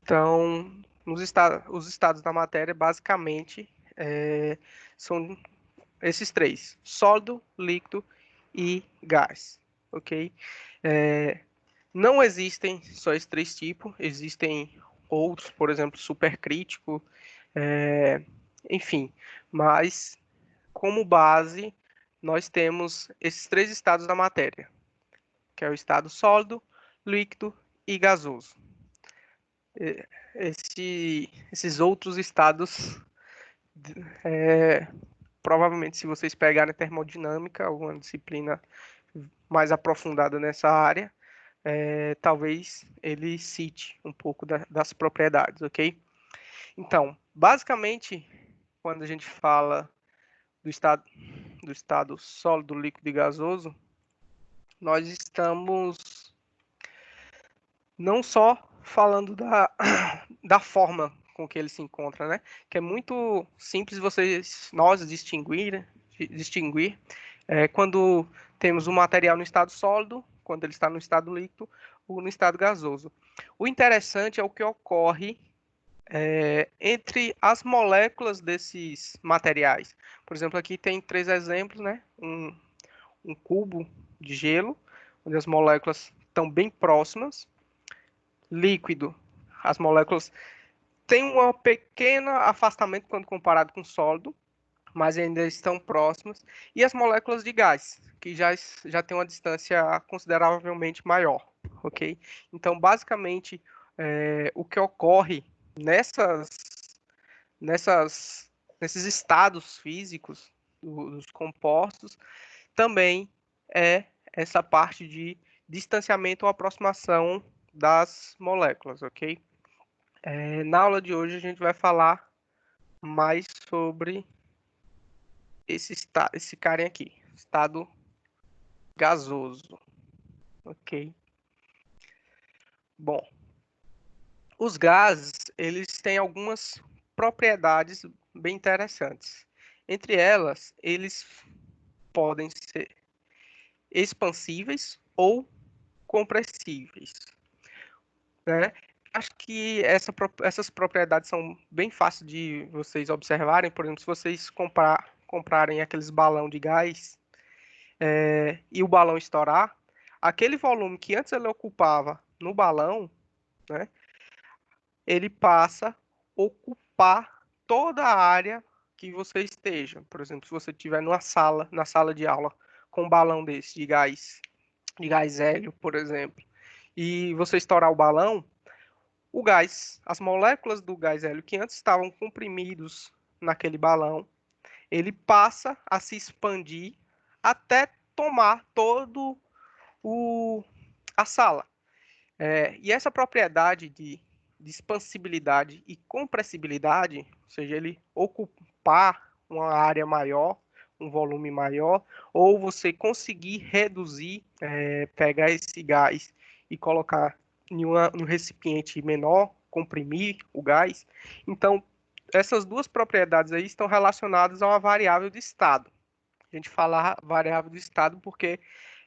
Então, os estados da matéria, basicamente, são esses três: sólido, líquido e gás, ok? É, não existem só esses três tipos, existem outros, por exemplo, supercrítico, é, enfim, mas como base, nós temos esses três estados da matéria, que é o estado sólido, líquido e gasoso. Esses outros estados, é, provavelmente, se vocês pegarem termodinâmica, alguma disciplina mais aprofundada nessa área, talvez ele cite um pouco das propriedades, ok? Então, basicamente, quando a gente fala do estado, do estado sólido, líquido e gasoso, nós estamos não só falando da forma com que ele se encontra, né? Que é muito simples nós distinguir quando temos um material no estado sólido, quando ele está no estado líquido ou no estado gasoso. O interessante é o que ocorre entre as moléculas desses materiais. Por exemplo, aqui tem três exemplos, né? Um cubo de gelo, onde as moléculas estão bem próximas. Líquido, as moléculas têm um pequeno afastamento quando comparado com sólido, mas ainda estão próximas. E as moléculas de gás, que já tem uma distância consideravelmente maior, ok? Então, basicamente, o que ocorre nessas, nesses estados físicos dos compostos também é essa parte de distanciamento ou aproximação das moléculas, ok? Na aula de hoje a gente vai falar mais sobre esse carinha aqui, estado gasoso, ok? Bom, os gases, eles têm algumas propriedades bem interessantes. Entre elas, eles podem ser expansíveis ou compressíveis, né? Acho que essas propriedades são bem fáceis de vocês observarem. Por exemplo, se vocês comprarem aqueles balão de gás e o balão estourar, aquele volume que antes ele ocupava no balão, né, ele passa a ocupar toda a área que você esteja. Por exemplo, se você estiver na sala de aula, com um balão desse de gás hélio, por exemplo, e você estourar o balão, o gás, as moléculas do gás hélio que antes estavam comprimidos naquele balão, ele passa a se expandir até tomar todo a sala. E essa propriedade de expansibilidade e compressibilidade, ou seja, ele ocupar uma área maior, um volume maior, ou você conseguir reduzir, pegar esse gás e colocar em um recipiente menor, comprimir o gás. Então, essas duas propriedades aí estão relacionadas a uma variável de estado. A gente fala variável de estado porque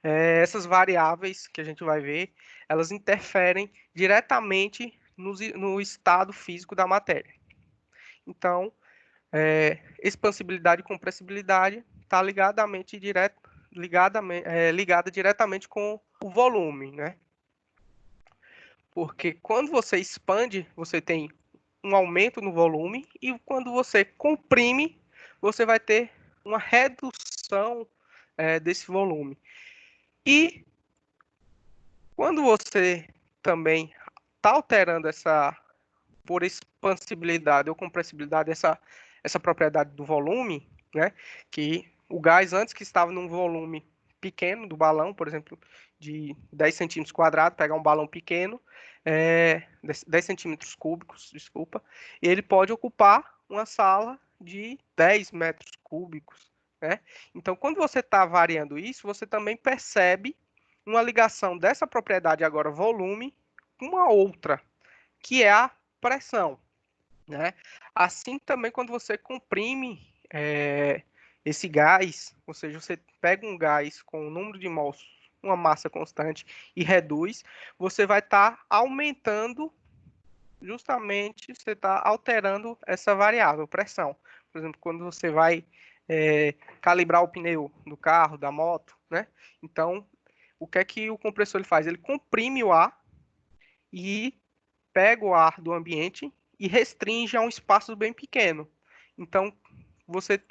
essas variáveis que a gente vai ver, elas interferem diretamente no estado físico da matéria. Então, expansibilidade e compressibilidade está ligada diretamente com o volume, né? Porque quando você expande, você tem um aumento no volume, e quando você comprime, você vai ter uma redução desse volume. E quando você também está alterando por expansibilidade ou compressibilidade, essa propriedade do volume, né? Que o gás antes que estava num volume pequeno do balão, por exemplo, de 10 centímetros quadrados, pegar um balão pequeno, 10 centímetros cúbicos, desculpa, e ele pode ocupar uma sala de 10 metros cúbicos, né? Então, quando você está variando isso, você também percebe uma ligação dessa propriedade agora volume com uma outra, que é a pressão, né? Assim também quando você comprime esse gás, ou seja, você pega um gás com um número de mols, uma massa constante, e reduz, você vai estar aumentando justamente você está alterando essa variável, pressão. Por exemplo, quando você vai calibrar o pneu do carro, da moto, né? Então, o que é que o compressor ele faz? Ele comprime o ar e pega o ar do ambiente e restringe a um espaço bem pequeno. Então, você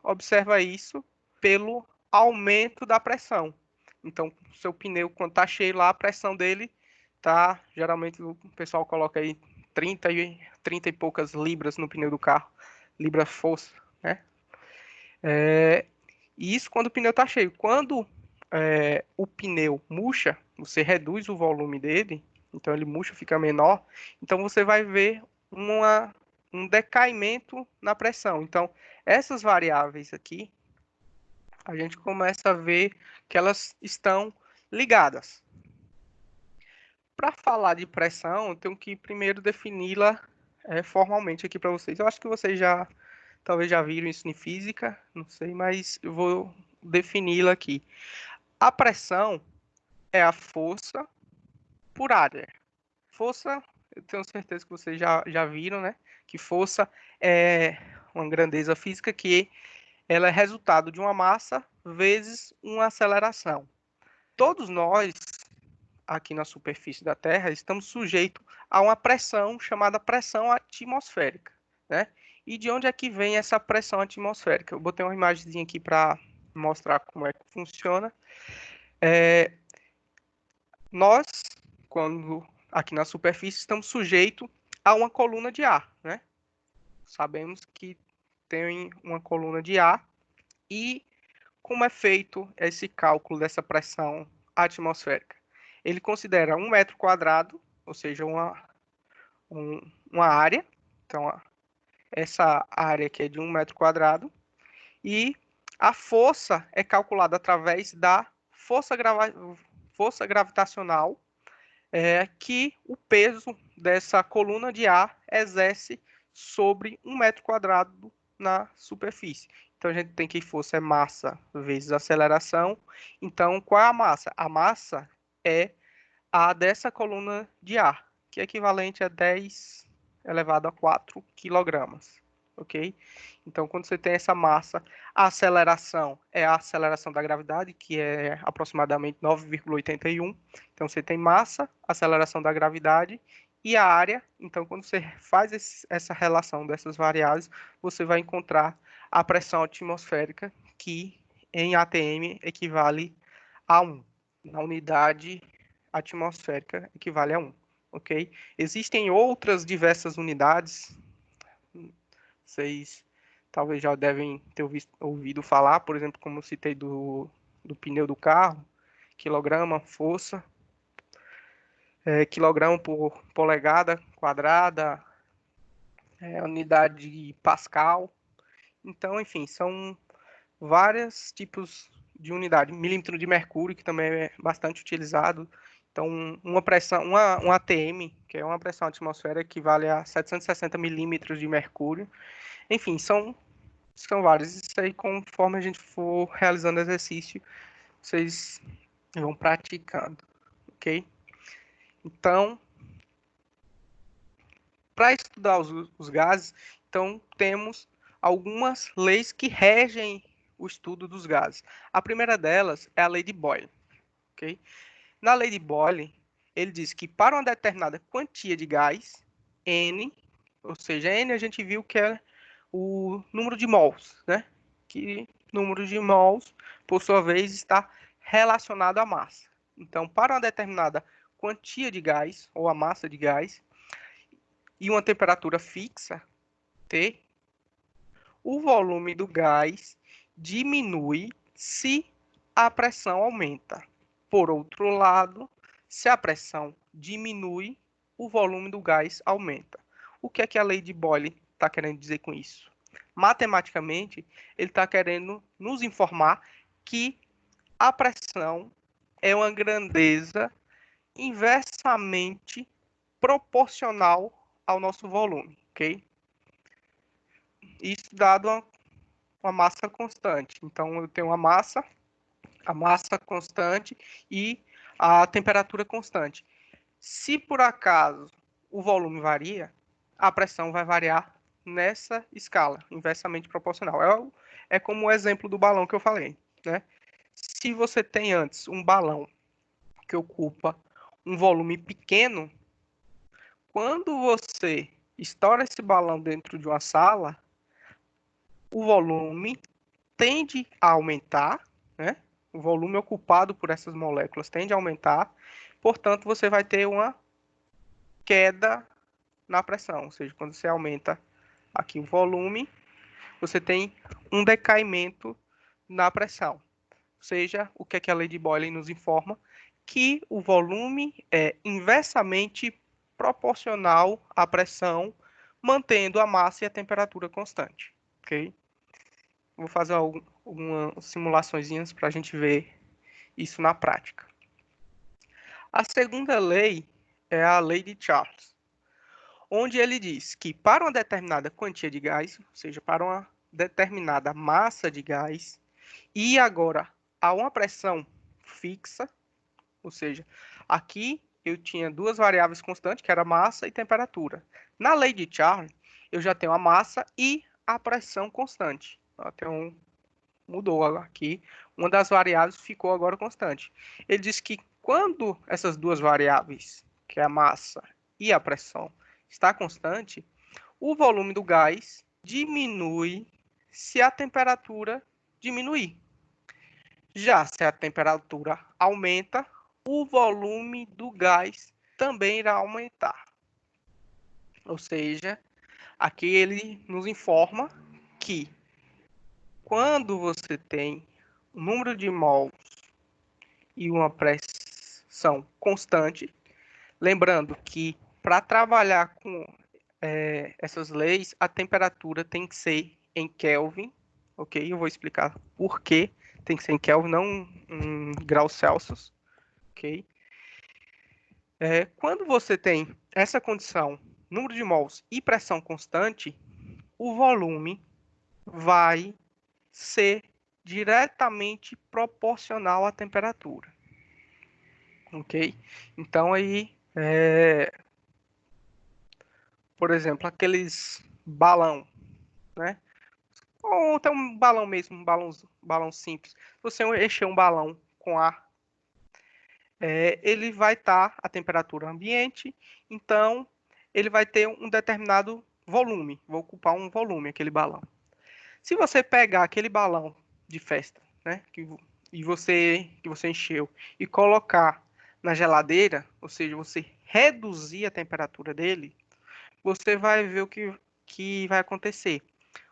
observa isso pelo aumento da pressão. Então, seu pneu, quando está cheio lá, a pressão dele tá, geralmente o pessoal coloca aí 30 e poucas libras no pneu do carro, libra força, né? E isso quando o pneu está cheio. Quando o pneu murcha, você reduz o volume dele, então ele murcha, fica menor, então você vai ver um decaimento na pressão. Então, essas variáveis aqui, a gente começa a ver que elas estão ligadas. Para falar de pressão, eu tenho que primeiro defini-la formalmente aqui para vocês. Eu acho que vocês talvez já viram isso em física, não sei, mas eu vou defini-la aqui. A pressão é a força por área. Força, eu tenho certeza que vocês já viram, né? Que força é uma grandeza física que ela é resultado de uma massa vezes uma aceleração. Todos nós, aqui na superfície da Terra, estamos sujeitos a uma pressão chamada pressão atmosférica, né? E de onde é que vem essa pressão atmosférica? Eu botei uma imagenzinha aqui para mostrar como é que funciona. Nós, quando aqui na superfície, estamos sujeitos a uma coluna de ar, né? Sabemos que tem uma coluna de ar e como é feito esse cálculo dessa pressão atmosférica? Ele considera 1 metro quadrado, ou seja, uma área, então essa área aqui é de 1 metro quadrado, e a força é calculada através da força gravitacional que o peso dessa coluna de ar exerce sobre 1 metro quadrado na superfície. Então a gente tem que força é massa vezes aceleração. Então qual é a massa? A massa é a dessa coluna de ar, que é equivalente a 10 elevado a 4 quilogramas. Ok? Então, quando você tem essa massa, a aceleração é a aceleração da gravidade, que é aproximadamente 9,81. Então, você tem massa, aceleração da gravidade e a área. Então, quando você faz essa relação dessas variáveis, você vai encontrar a pressão atmosférica, que em ATM equivale a 1. Na unidade atmosférica equivale a 1. Ok? Existem outras diversas unidades, vocês talvez já devem ter ouvido falar, por exemplo, como eu citei do pneu do carro, quilograma, força, quilograma por polegada quadrada, unidade de Pascal. Então, enfim, são vários tipos de unidade. Milímetro de mercúrio, que também é bastante utilizado. Então, uma pressão, um ATM, que é uma pressão atmosférica, equivale a 760 milímetros de mercúrio. Enfim, são vários. Isso aí, conforme a gente for realizando exercício, vocês vão praticando, ok? Então, para estudar os gases, então temos algumas leis que regem o estudo dos gases. A primeira delas é a lei de Boyle, ok? Na lei de Boyle, ele diz que para uma determinada quantia de gás, N, ou seja, N a gente viu que é o número de mols, né? Que número de mols, por sua vez, está relacionado à massa. Então, para uma determinada quantia de gás, ou a massa de gás, e uma temperatura fixa, T, o volume do gás diminui se a pressão aumenta. Por outro lado, se a pressão diminui, o volume do gás aumenta. O que é que a lei de Boyle está querendo dizer com isso? Matematicamente, ele está querendo nos informar que a pressão é uma grandeza inversamente proporcional ao nosso volume, ok? Isso dado uma massa constante. Então, eu tenho a massa constante e a temperatura constante. Se por acaso o volume varia, a pressão vai variar nessa escala, inversamente proporcional. É como o exemplo do balão que eu falei, né? Se você tem antes um balão que ocupa um volume pequeno, quando você estoura esse balão dentro de uma sala, o volume tende a aumentar, né? O volume ocupado por essas moléculas tende a aumentar, portanto, você vai ter uma queda na pressão, ou seja, quando você aumenta aqui o volume, você tem um decaimento na pressão. Ou seja, o que é que a lei de Boyle nos informa? Que o volume é inversamente proporcional à pressão, mantendo a massa e a temperatura constante. Ok? Vou fazer algumas simulações para a gente ver isso na prática. A segunda lei é a lei de Charles, onde ele diz que para uma determinada quantia de gás, ou seja, para uma determinada massa de gás, e agora a uma pressão fixa, ou seja, aqui eu tinha duas variáveis constantes, que era massa e temperatura. Na lei de Charles, eu já tenho a massa e a pressão constante. Então, mudou aqui, uma das variáveis ficou agora constante. Ele diz que quando essas duas variáveis, que é a massa e a pressão, está constante, o volume do gás diminui se a temperatura diminuir. Já se a temperatura aumenta, o volume do gás também irá aumentar. Ou seja, aqui ele nos informa que quando você tem um número de mols e uma pressão constante, lembrando que para trabalhar com essas leis, a temperatura tem que ser em Kelvin, ok? Eu vou explicar por que tem que ser em Kelvin, não em graus Celsius, ok? Quando você tem essa condição, número de mols e pressão constante, o volume vai ser diretamente proporcional à temperatura, ok? Então aí, por exemplo, aqueles balão, né? Ou até um balão mesmo, um balão simples. Se você encher um balão com ar, ele vai estar a temperatura ambiente, então ele vai ter um determinado volume, vai ocupar um volume aquele balão. Se você pegar aquele balão de festa, né, que você encheu e colocar na geladeira, ou seja, você reduzir a temperatura dele, você vai ver o que vai acontecer.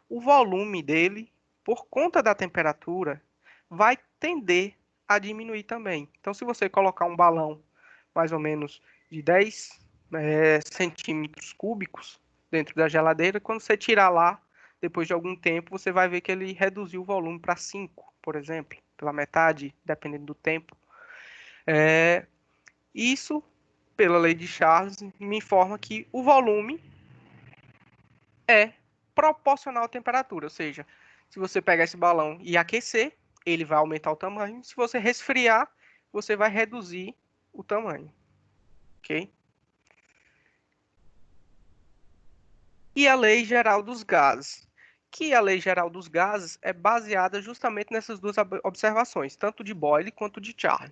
O volume dele, por conta da temperatura, vai tender a diminuir também. Então, se você colocar um balão mais ou menos de 10 centímetros cúbicos dentro da geladeira, quando você tirar lá, depois de algum tempo, você vai ver que ele reduziu o volume para 5, por exemplo, pela metade, dependendo do tempo. Isso, pela lei de Charles, me informa que o volume é proporcional à temperatura, ou seja, se você pegar esse balão e aquecer, ele vai aumentar o tamanho. Se você resfriar, você vai reduzir o tamanho, ok? E a lei geral dos gases, que a lei geral dos gases é baseada justamente nessas duas observações, tanto de Boyle quanto de Charles,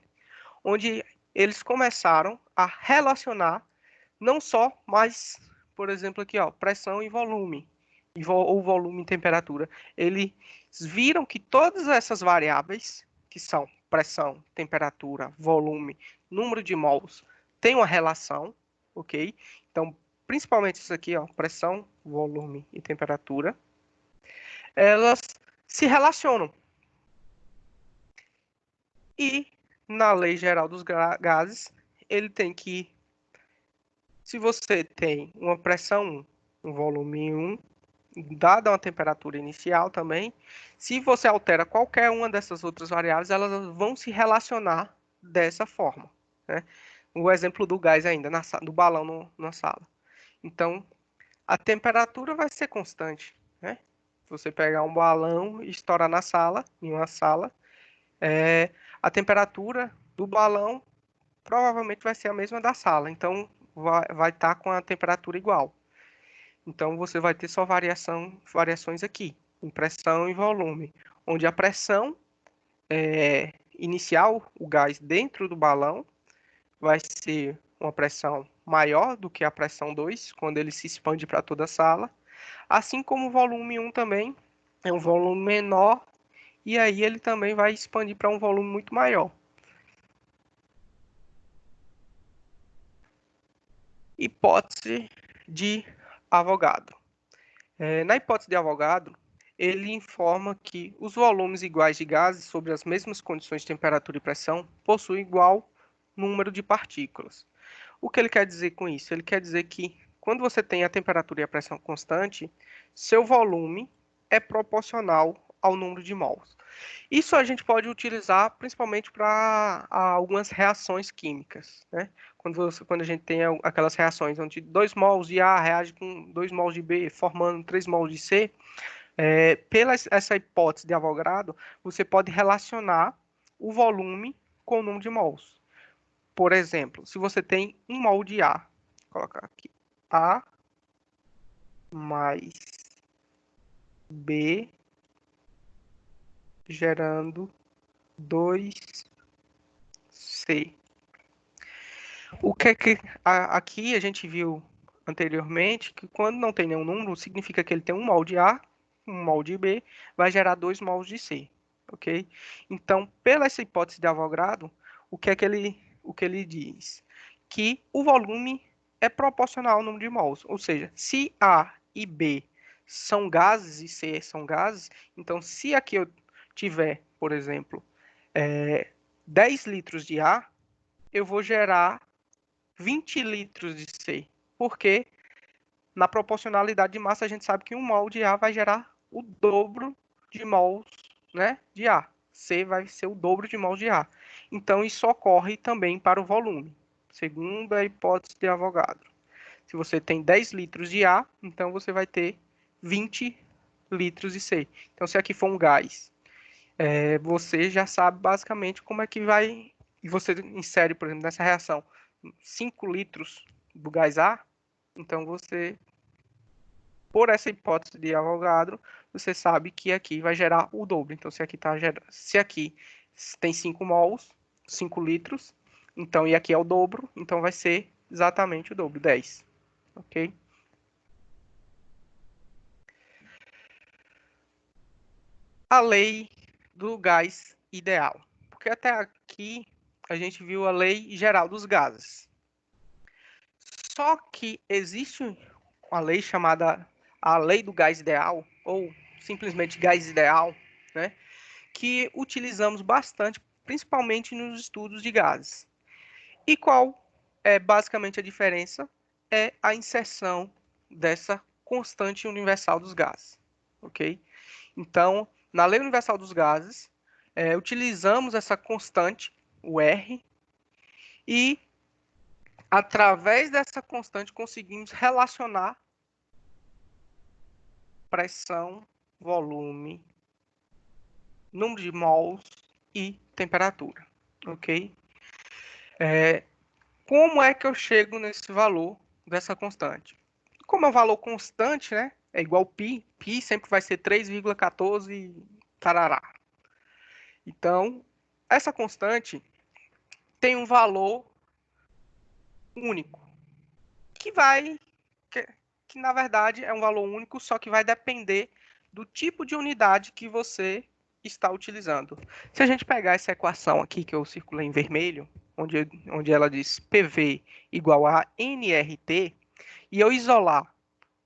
onde eles começaram a relacionar não só, mas, por exemplo, aqui, ó, pressão e volume, ou volume e temperatura. Eles viram que todas essas variáveis, que são pressão, temperatura, volume, número de mols, têm uma relação, ok? Então, principalmente isso aqui, ó, pressão, volume e temperatura, elas se relacionam. E na lei geral dos gases, ele tem que, se você tem uma pressão 1, um volume 1, dada uma temperatura inicial também, se você altera qualquer uma dessas outras variáveis, elas vão se relacionar dessa forma, né? O exemplo do gás ainda, do balão na sala. Então, a temperatura vai ser constante, né? Se você pegar um balão e estourar na sala, em uma sala, a temperatura do balão provavelmente vai ser a mesma da sala. Então, vai estar com a temperatura igual. Então, você vai ter só variações aqui, em pressão e volume, onde a pressão inicial, o gás dentro do balão, vai ser uma pressão maior do que a pressão 2, quando ele se expande para toda a sala, assim como o volume 1 também é um volume menor, e aí ele também vai expandir para um volume muito maior. Hipótese de Avogadro. Na hipótese de Avogadro, ele informa que os volumes iguais de gases sobre as mesmas condições de temperatura e pressão possuem igual número de partículas. O que ele quer dizer com isso? Ele quer dizer que quando você tem a temperatura e a pressão constante, seu volume é proporcional ao número de mols. Isso a gente pode utilizar principalmente para algumas reações químicas, né? Quando a gente tem aquelas reações onde 2 mols de A reage com 2 mols de B, formando 3 mols de C, pela essa hipótese de Avogadro, você pode relacionar o volume com o número de mols. Por exemplo, se você tem 1 mol de A, vou colocar aqui, A mais B gerando 2C. O que é que aqui a gente viu anteriormente que quando não tem nenhum número, significa que ele tem 1 mol de A, 1 mol de B, vai gerar 2 mols de C, ok? Então, pela essa hipótese de Avogadro, o que ele diz? Que o volume é proporcional ao número de mols, ou seja, se A e B são gases e C são gases, então se aqui eu tiver, por exemplo, 10 litros de A, eu vou gerar 20 litros de C, porque na proporcionalidade de massa a gente sabe que 1 mol de A vai gerar o dobro de mols, né, de A. C vai ser o dobro de mols de A. Então isso ocorre também para o volume, segundo a hipótese de Avogadro. Se você tem 10 litros de A, então você vai ter 20 litros de C. Então se aqui for um gás, você já sabe basicamente como é que vai, e você insere, por exemplo, nessa reação 5 litros do gás A, então você, por essa hipótese de Avogadro, você sabe que aqui vai gerar o dobro. Então, se aqui tem 5 mols, 5 litros, então, e aqui é o dobro, então vai ser exatamente o dobro, 10. Ok? A lei do gás ideal. Porque até aqui a gente viu a lei geral dos gases. Só que existe uma lei chamada a lei do gás ideal, ou simplesmente gás ideal, né, que utilizamos bastante, principalmente nos estudos de gases. E qual é basicamente a diferença? É a inserção dessa constante universal dos gases, ok? Então, na lei universal dos gases, utilizamos essa constante, o R, e através dessa constante conseguimos relacionar pressão, volume, número de mols e temperatura, ok? Como é que eu chego nesse valor dessa constante? Como é um valor constante, né? É igual π, π sempre vai ser 3,14 tarará. Então, essa constante tem um valor único, que vai, que, que na verdade é um valor único, só que vai depender do tipo de unidade que você está utilizando. Se a gente pegar essa equação aqui que eu circulei em vermelho, onde ela diz PV igual a nRT, e eu isolar,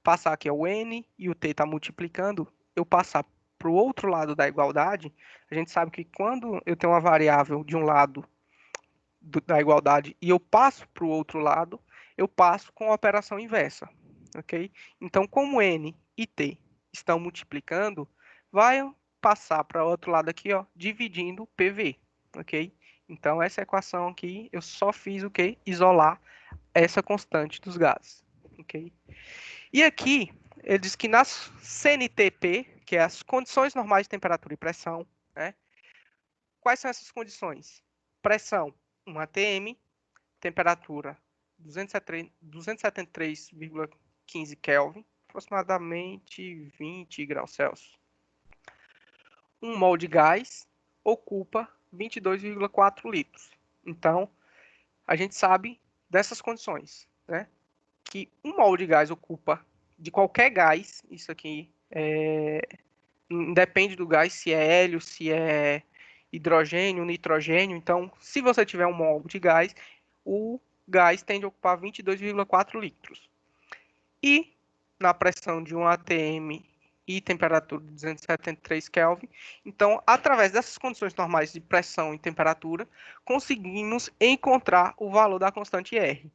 passar aqui o N e o T está multiplicando, eu passar para o outro lado da igualdade, a gente sabe que quando eu tenho uma variável de um lado da igualdade e eu passo para o outro lado, eu passo com a operação inversa, ok? Então, como N e T estão multiplicando, vai passar para o outro lado aqui, ó, dividindo PV, ok? Então, essa equação aqui, eu só fiz o quê? Isolar essa constante dos gases, ok? E aqui, ele diz que nas CNTP, que é as condições normais de temperatura e pressão, né? Quais são essas condições? Pressão, 1 atm, temperatura 273,15 Kelvin, aproximadamente 20 graus Celsius. 1 mol de gás ocupa 22,4 litros. Então, a gente sabe dessas condições, né? Que 1 mol de gás ocupa, de qualquer gás, isso aqui depende do gás, se é hélio, se é hidrogênio, nitrogênio. Então, se você tiver 1 mol de gás, o gás tende a ocupar 22,4 litros. E na pressão de 1 atm e temperatura de 273 Kelvin, então, através dessas condições normais de pressão e temperatura, conseguimos encontrar o valor da constante R.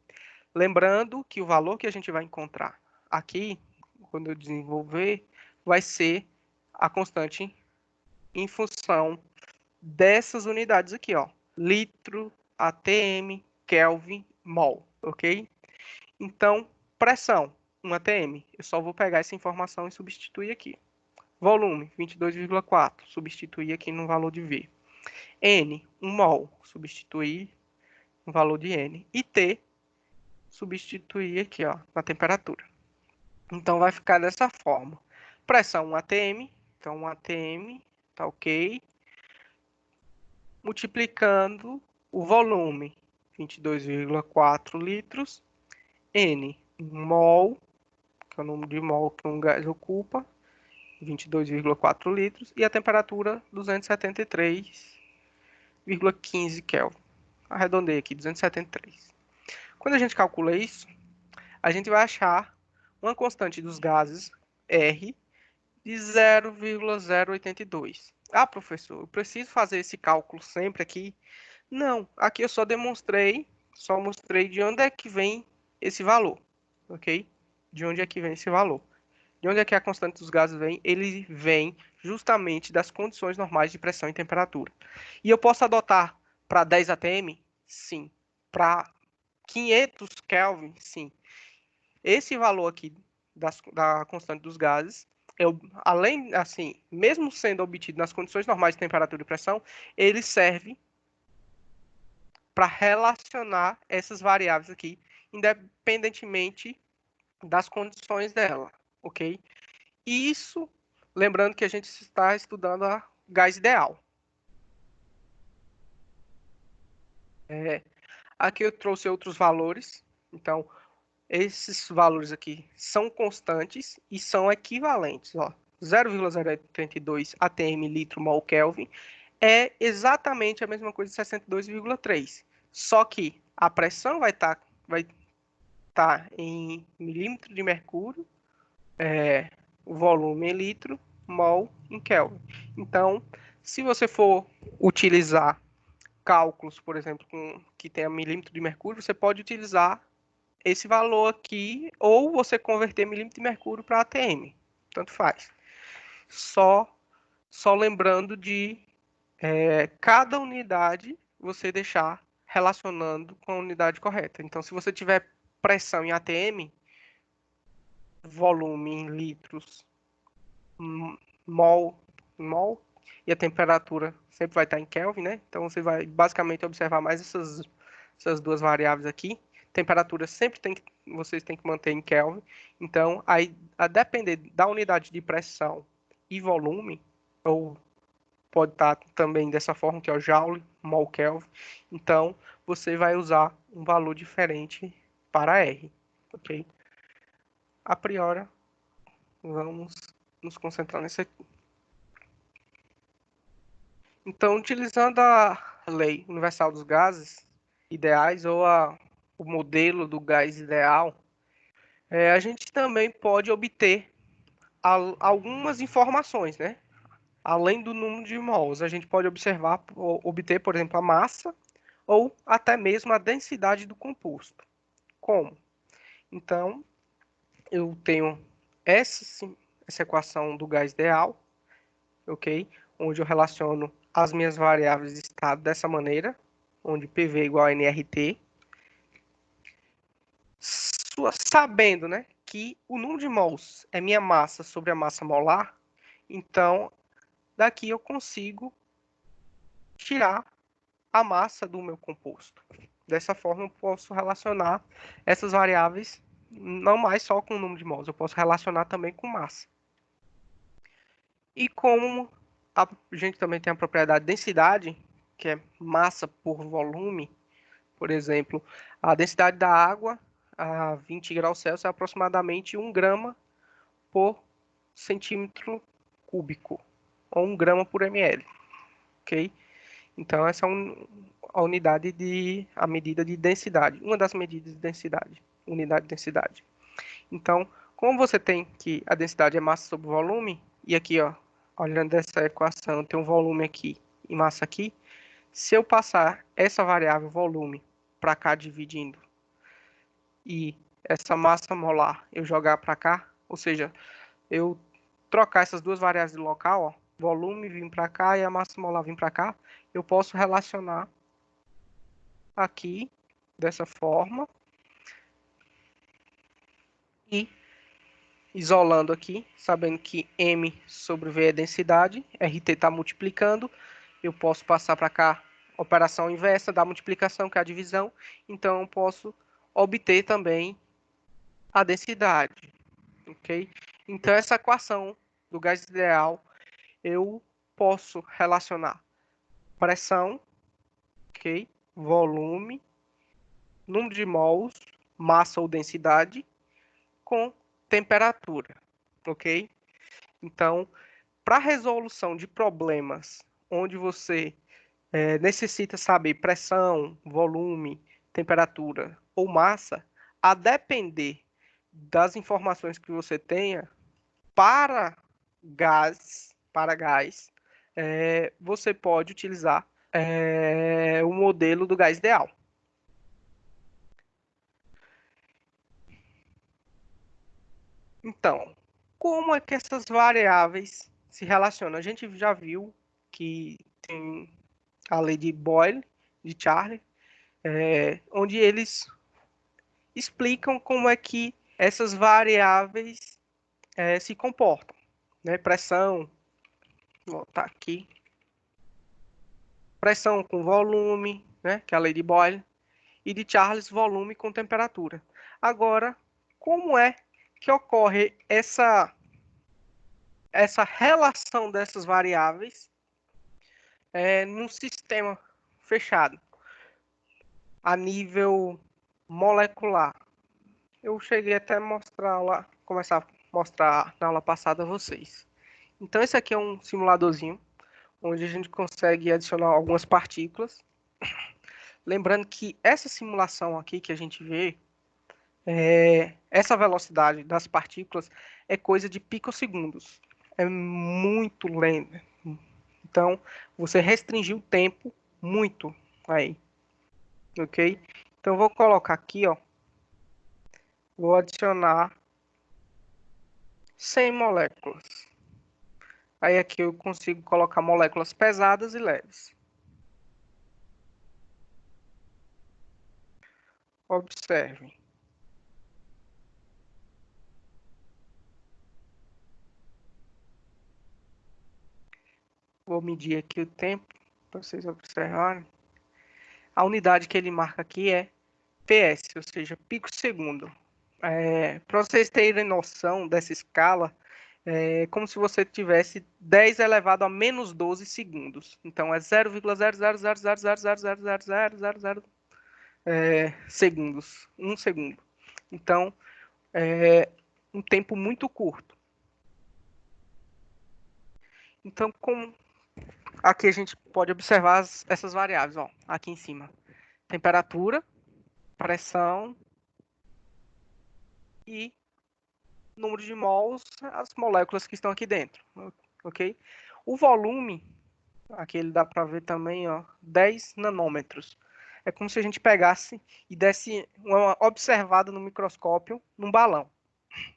Lembrando que o valor que a gente vai encontrar aqui, quando eu desenvolver, vai ser a constante em função dessas unidades aqui, ó, litro, atm, Kelvin, mol, ok? Então, pressão, 1 atm, eu só vou pegar essa informação e substituir aqui. Volume, 22,4, substituir aqui no valor de V. N, 1 mol, substituir no valor de N. E T, substituir aqui, ó, na temperatura. Então, vai ficar dessa forma. Pressão 1 atm, então 1 atm, tá ok. Multiplicando o volume, 22,4 litros, N, 1 mol, que é o número de mol que um gás ocupa, 22,4 litros, e a temperatura, 273,15 Kelvin. Arredondei aqui, 273. Quando a gente calcula isso, a gente vai achar uma constante dos gases, R, de 0,082. Ah, professor, eu preciso fazer esse cálculo sempre aqui? Não, aqui eu só mostrei de onde é que vem esse valor, ok? De onde é que vem esse valor. De onde é que a constante dos gases vem? Ele vem justamente das condições normais de pressão e temperatura. E eu posso adotar para 10 atm? Sim. Para 500 Kelvin? Sim. Esse valor aqui da constante dos gases, além, assim, mesmo sendo obtido nas condições normais de temperatura e pressão, ele serve para relacionar essas variáveis aqui, independentemente das condições dela, ok? Isso, lembrando que a gente está estudando a gás ideal. Aqui eu trouxe outros valores, então esses valores aqui são constantes e são equivalentes, ó. 0,082 atm litro mol Kelvin é exatamente a mesma coisa de 62,3. Só que a pressão vai estar em milímetro de mercúrio, o volume em litro, mol em Kelvin. Então, se você for utilizar cálculos, por exemplo, que tenha milímetro de mercúrio, você pode utilizar esse valor aqui, ou você converter milímetro de mercúrio para atm. Tanto faz. Só lembrando de cada unidade você deixar relacionando com a unidade correta. Então, se você tiver pressão em atm, volume em litros, mol, e a temperatura sempre vai estar em Kelvin, né? Então, você vai basicamente observar mais essas duas variáveis aqui. Temperatura sempre vocês têm que manter em Kelvin. Então, aí, a depender da unidade de pressão e volume, ou pode estar também dessa forma, que é o Joule, mol Kelvin. Então, você vai usar um valor diferente para R, ok? A priori, vamos nos concentrar nesse aqui. Então, utilizando a lei universal dos gases ideais, ou o modelo do gás ideal, a gente também pode obter algumas informações, né? Além do número de mols, a gente pode obter, por exemplo, a massa ou até mesmo a densidade do composto. Como? Então, eu tenho essa equação do gás ideal, ok? Onde eu relaciono as minhas variáveis de estado dessa maneira, onde PV é igual a nRT, sabendo, né, que o número de mols é minha massa sobre a massa molar, então daqui eu consigo tirar a massa do meu composto. Dessa forma, eu posso relacionar essas variáveis não mais só com o número de mols, eu posso relacionar também com massa. E como a gente também tem a propriedade de densidade, que é massa por volume, por exemplo, a densidade da água a 20 graus Celsius é aproximadamente 1 grama por centímetro cúbico, ou 1 grama por ml, ok? Então, essa é a unidade a medida de densidade, uma das medidas de densidade, unidade de densidade. Então, como você tem que a densidade é massa sobre volume, e aqui, ó, olhando essa equação, tem um volume aqui e massa aqui, se eu passar essa variável volume para cá dividindo e essa massa molar eu jogar para cá, ou seja, eu trocar essas duas variáveis de local, ó, volume vir para cá e a massa molar vir para cá, eu posso relacionar aqui dessa forma e isolando aqui, sabendo que M sobre V é densidade, RT está multiplicando, eu posso passar para cá operação inversa da multiplicação, que é a divisão, então eu posso obter também a densidade, ok? Então essa equação do gás ideal, eu posso relacionar pressão, ok? Volume, número de mols, massa ou densidade, com temperatura, ok? Então, para resolução de problemas onde você necessita saber pressão, volume, temperatura ou massa, a depender das informações que você tenha para gás, você pode utilizar o modelo do gás ideal. Então, como é que essas variáveis se relacionam? A gente já viu que tem a lei de Boyle, de Charlie, onde eles explicam como é que essas variáveis se comportam, né? Pressão, vou botar aqui, pressão com volume, né? Que é a lei de Boyle, e de Charles, volume com temperatura. Agora, como é que ocorre essa relação dessas variáveis num sistema fechado, a nível molecular? Eu cheguei até a mostrar lá, começar a mostrar na aula passada a vocês. Então, esse aqui é um simuladorzinho, onde a gente consegue adicionar algumas partículas. Lembrando que essa simulação aqui que a gente vê, essa velocidade das partículas é coisa de picosegundos. É muito lento. Então, você restringiu o tempo muito aí. Ok? Então, vou colocar aqui, ó. Vou adicionar 100 moléculas. Aí aqui eu consigo colocar moléculas pesadas e leves. Observe. Vou medir aqui o tempo para vocês observarem. A unidade que ele marca aqui é PS, ou seja, pico segundo. Para vocês terem noção dessa escala, é como se você tivesse 10 elevado a menos 12 segundos. Então, é 0,00000000000 segundos. 1 segundo. Então, é um tempo muito curto. Então, aqui a gente pode observar essas variáveis, ó, aqui em cima. Temperatura, pressão e número de mols, as moléculas que estão aqui dentro, ok? O volume, aqui ele dá para ver também, ó, 10 nanômetros. É como se a gente pegasse e desse uma observada no microscópio num balão,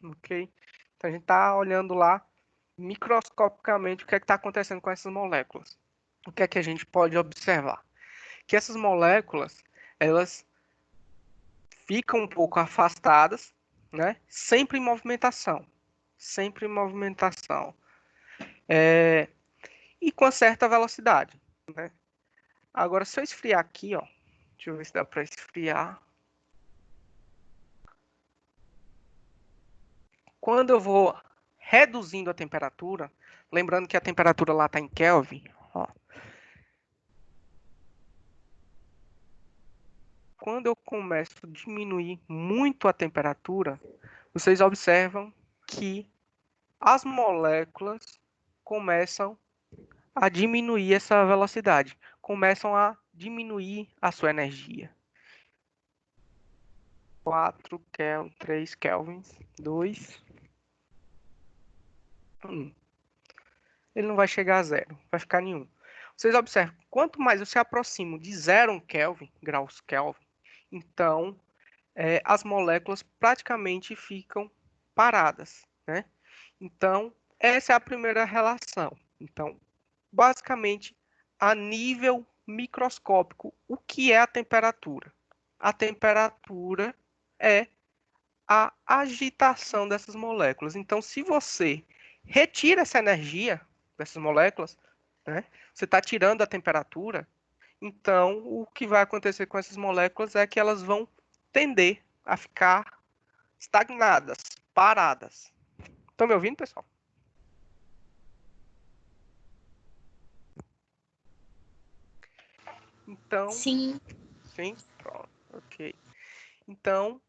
ok? Então a gente está olhando lá microscopicamente o que é que está acontecendo com essas moléculas. O que é que a gente pode observar? Que essas moléculas, elas ficam um pouco afastadas, né? Sempre em movimentação. Sempre em movimentação. E com certa velocidade, né? Agora, se eu esfriar aqui, ó, deixa eu ver se dá para esfriar. Quando eu vou reduzindo a temperatura, lembrando que a temperatura lá está em Kelvin, ó. Quando eu começo a diminuir muito a temperatura, vocês observam que as moléculas começam a diminuir essa velocidade, começam a diminuir a sua energia. 4 Kelvin, 3 Kelvins, 2, 1. Ele não vai chegar a zero, vai ficar nenhum. Vocês observam, quanto mais eu se aproximo de 0 Kelvin, graus Kelvin, então as moléculas praticamente ficam paradas, né? Então, essa é a primeira relação. Então, basicamente, a nível microscópico, o que é a temperatura? A temperatura é a agitação dessas moléculas. Então, se você retira essa energia dessas moléculas, né, você está tirando a temperatura, então o que vai acontecer com essas moléculas é que elas vão tender a ficar estagnadas, paradas. Estão me ouvindo, pessoal? Então, Sim. sim, pronto, ok. Então,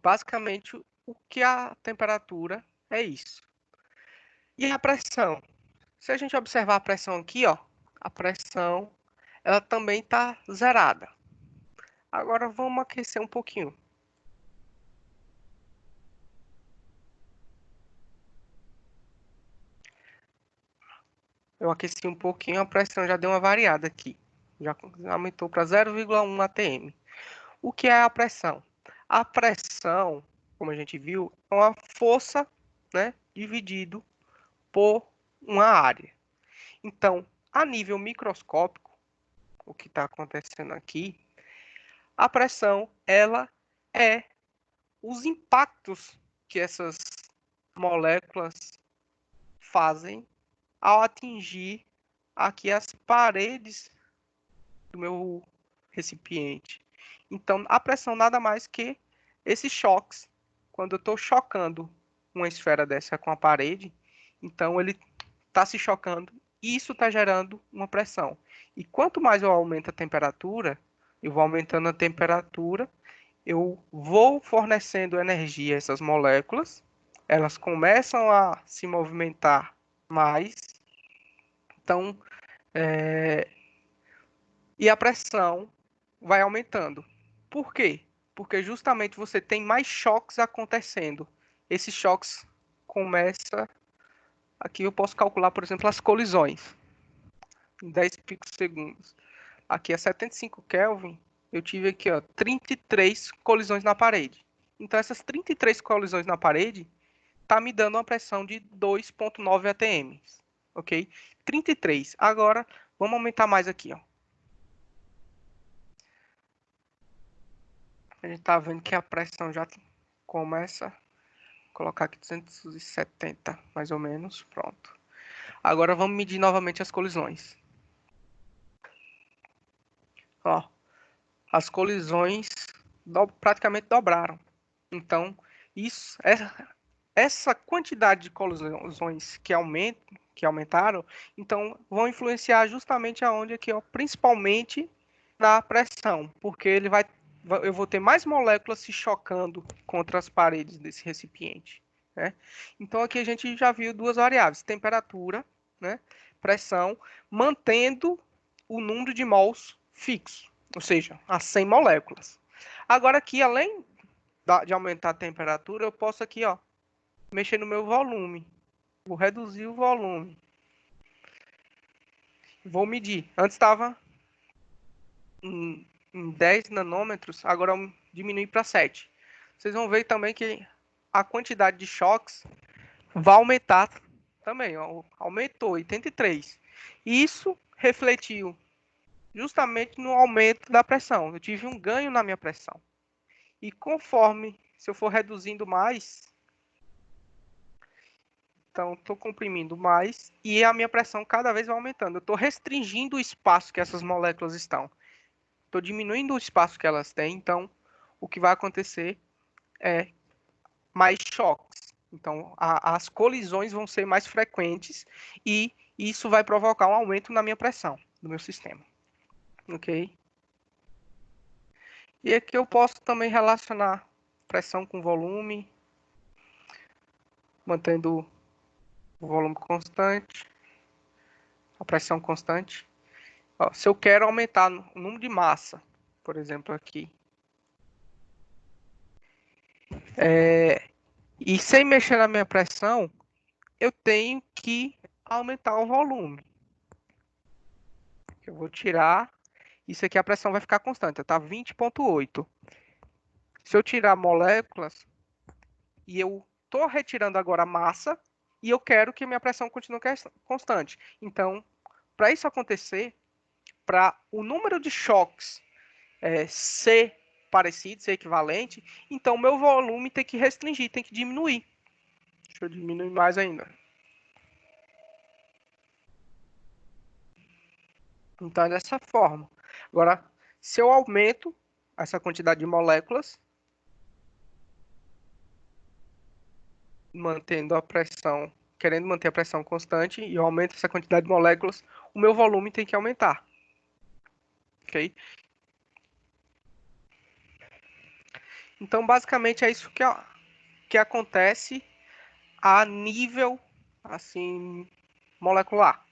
basicamente, o que a temperatura é isso. E a pressão? Se a gente observar a pressão aqui, ó, a pressão ela também está zerada. Agora vamos aquecer um pouquinho. Eu aqueci um pouquinho, a pressão já deu uma variada aqui. Já aumentou para 0,1 atm. O que é a pressão? A pressão, como a gente viu, é uma força, né, dividido por uma área. Então, a nível microscópico, o que está acontecendo aqui, a pressão ela é os impactos que essas moléculas fazem ao atingir aqui as paredes do meu recipiente. Então, a pressão nada mais que esses choques. Quando eu estou chocando uma esfera dessa com a parede, então ele está se chocando e isso está gerando uma pressão. E quanto mais eu aumento a temperatura, eu vou aumentando a temperatura, eu vou fornecendo energia a essas moléculas, elas começam a se movimentar mais, então, e a pressão vai aumentando. Por quê? Porque justamente você tem mais choques acontecendo. Esses choques começam, aqui eu posso calcular, por exemplo, as colisões, em 10 picosegundos. Aqui a 75 Kelvin, eu tive aqui, ó, 33 colisões na parede. Então, essas 33 colisões na parede tá me dando uma pressão de 2,9 atm, ok? 33. Agora, vamos aumentar mais aqui, ó. A gente tá vendo que a pressão já começa a colocar aqui 270, mais ou menos, pronto. Agora vamos medir novamente as colisões. Ó, as colisões praticamente dobraram. Então, isso, essa quantidade de colisões que aumentaram, então vão influenciar justamente aonde aqui, ó, principalmente na pressão, porque eu vou ter mais moléculas se chocando contra as paredes desse recipiente, né? Então aqui a gente já viu duas variáveis, temperatura, né, pressão, mantendo o número de mols fixo, ou seja, as 100 moléculas. Agora aqui, além de aumentar a temperatura, eu posso aqui, ó, mexer no meu volume. Vou reduzir o volume. Vou medir. Antes estava em 10 nanômetros, agora eu diminui para 7. Vocês vão ver também que a quantidade de choques vai aumentar também. Ó, aumentou 83. Isso refletiu justamente no aumento da pressão. Eu tive um ganho na minha pressão. E conforme, se eu for reduzindo mais, Então, estou comprimindo mais e a minha pressão cada vez vai aumentando. Eu estou restringindo o espaço que essas moléculas estão. Estou diminuindo o espaço que elas têm, então o que vai acontecer é mais choques. Então, as colisões vão ser mais frequentes e isso vai provocar um aumento na minha pressão, do meu sistema. Ok? E aqui eu posso também relacionar pressão com volume, mantendo o volume constante, a pressão constante. Ó, se eu quero aumentar o número de massa, por exemplo, aqui, e sem mexer na minha pressão, eu tenho que aumentar o volume. Eu vou tirar, isso aqui a pressão vai ficar constante, tá 20,8. Se eu tirar moléculas e eu estou retirando agora a massa e eu quero que minha pressão continue constante. Então, para isso acontecer, para o número de choques ser parecido, ser equivalente, então meu volume tem que restringir, tem que diminuir. Deixa eu diminuir mais ainda. Então é dessa forma. Agora, se eu aumento essa quantidade de moléculas, mantendo a pressão, querendo manter a pressão constante, e eu aumento essa quantidade de moléculas, o meu volume tem que aumentar. Ok? Então, basicamente, é isso que acontece a nível, assim, molecular.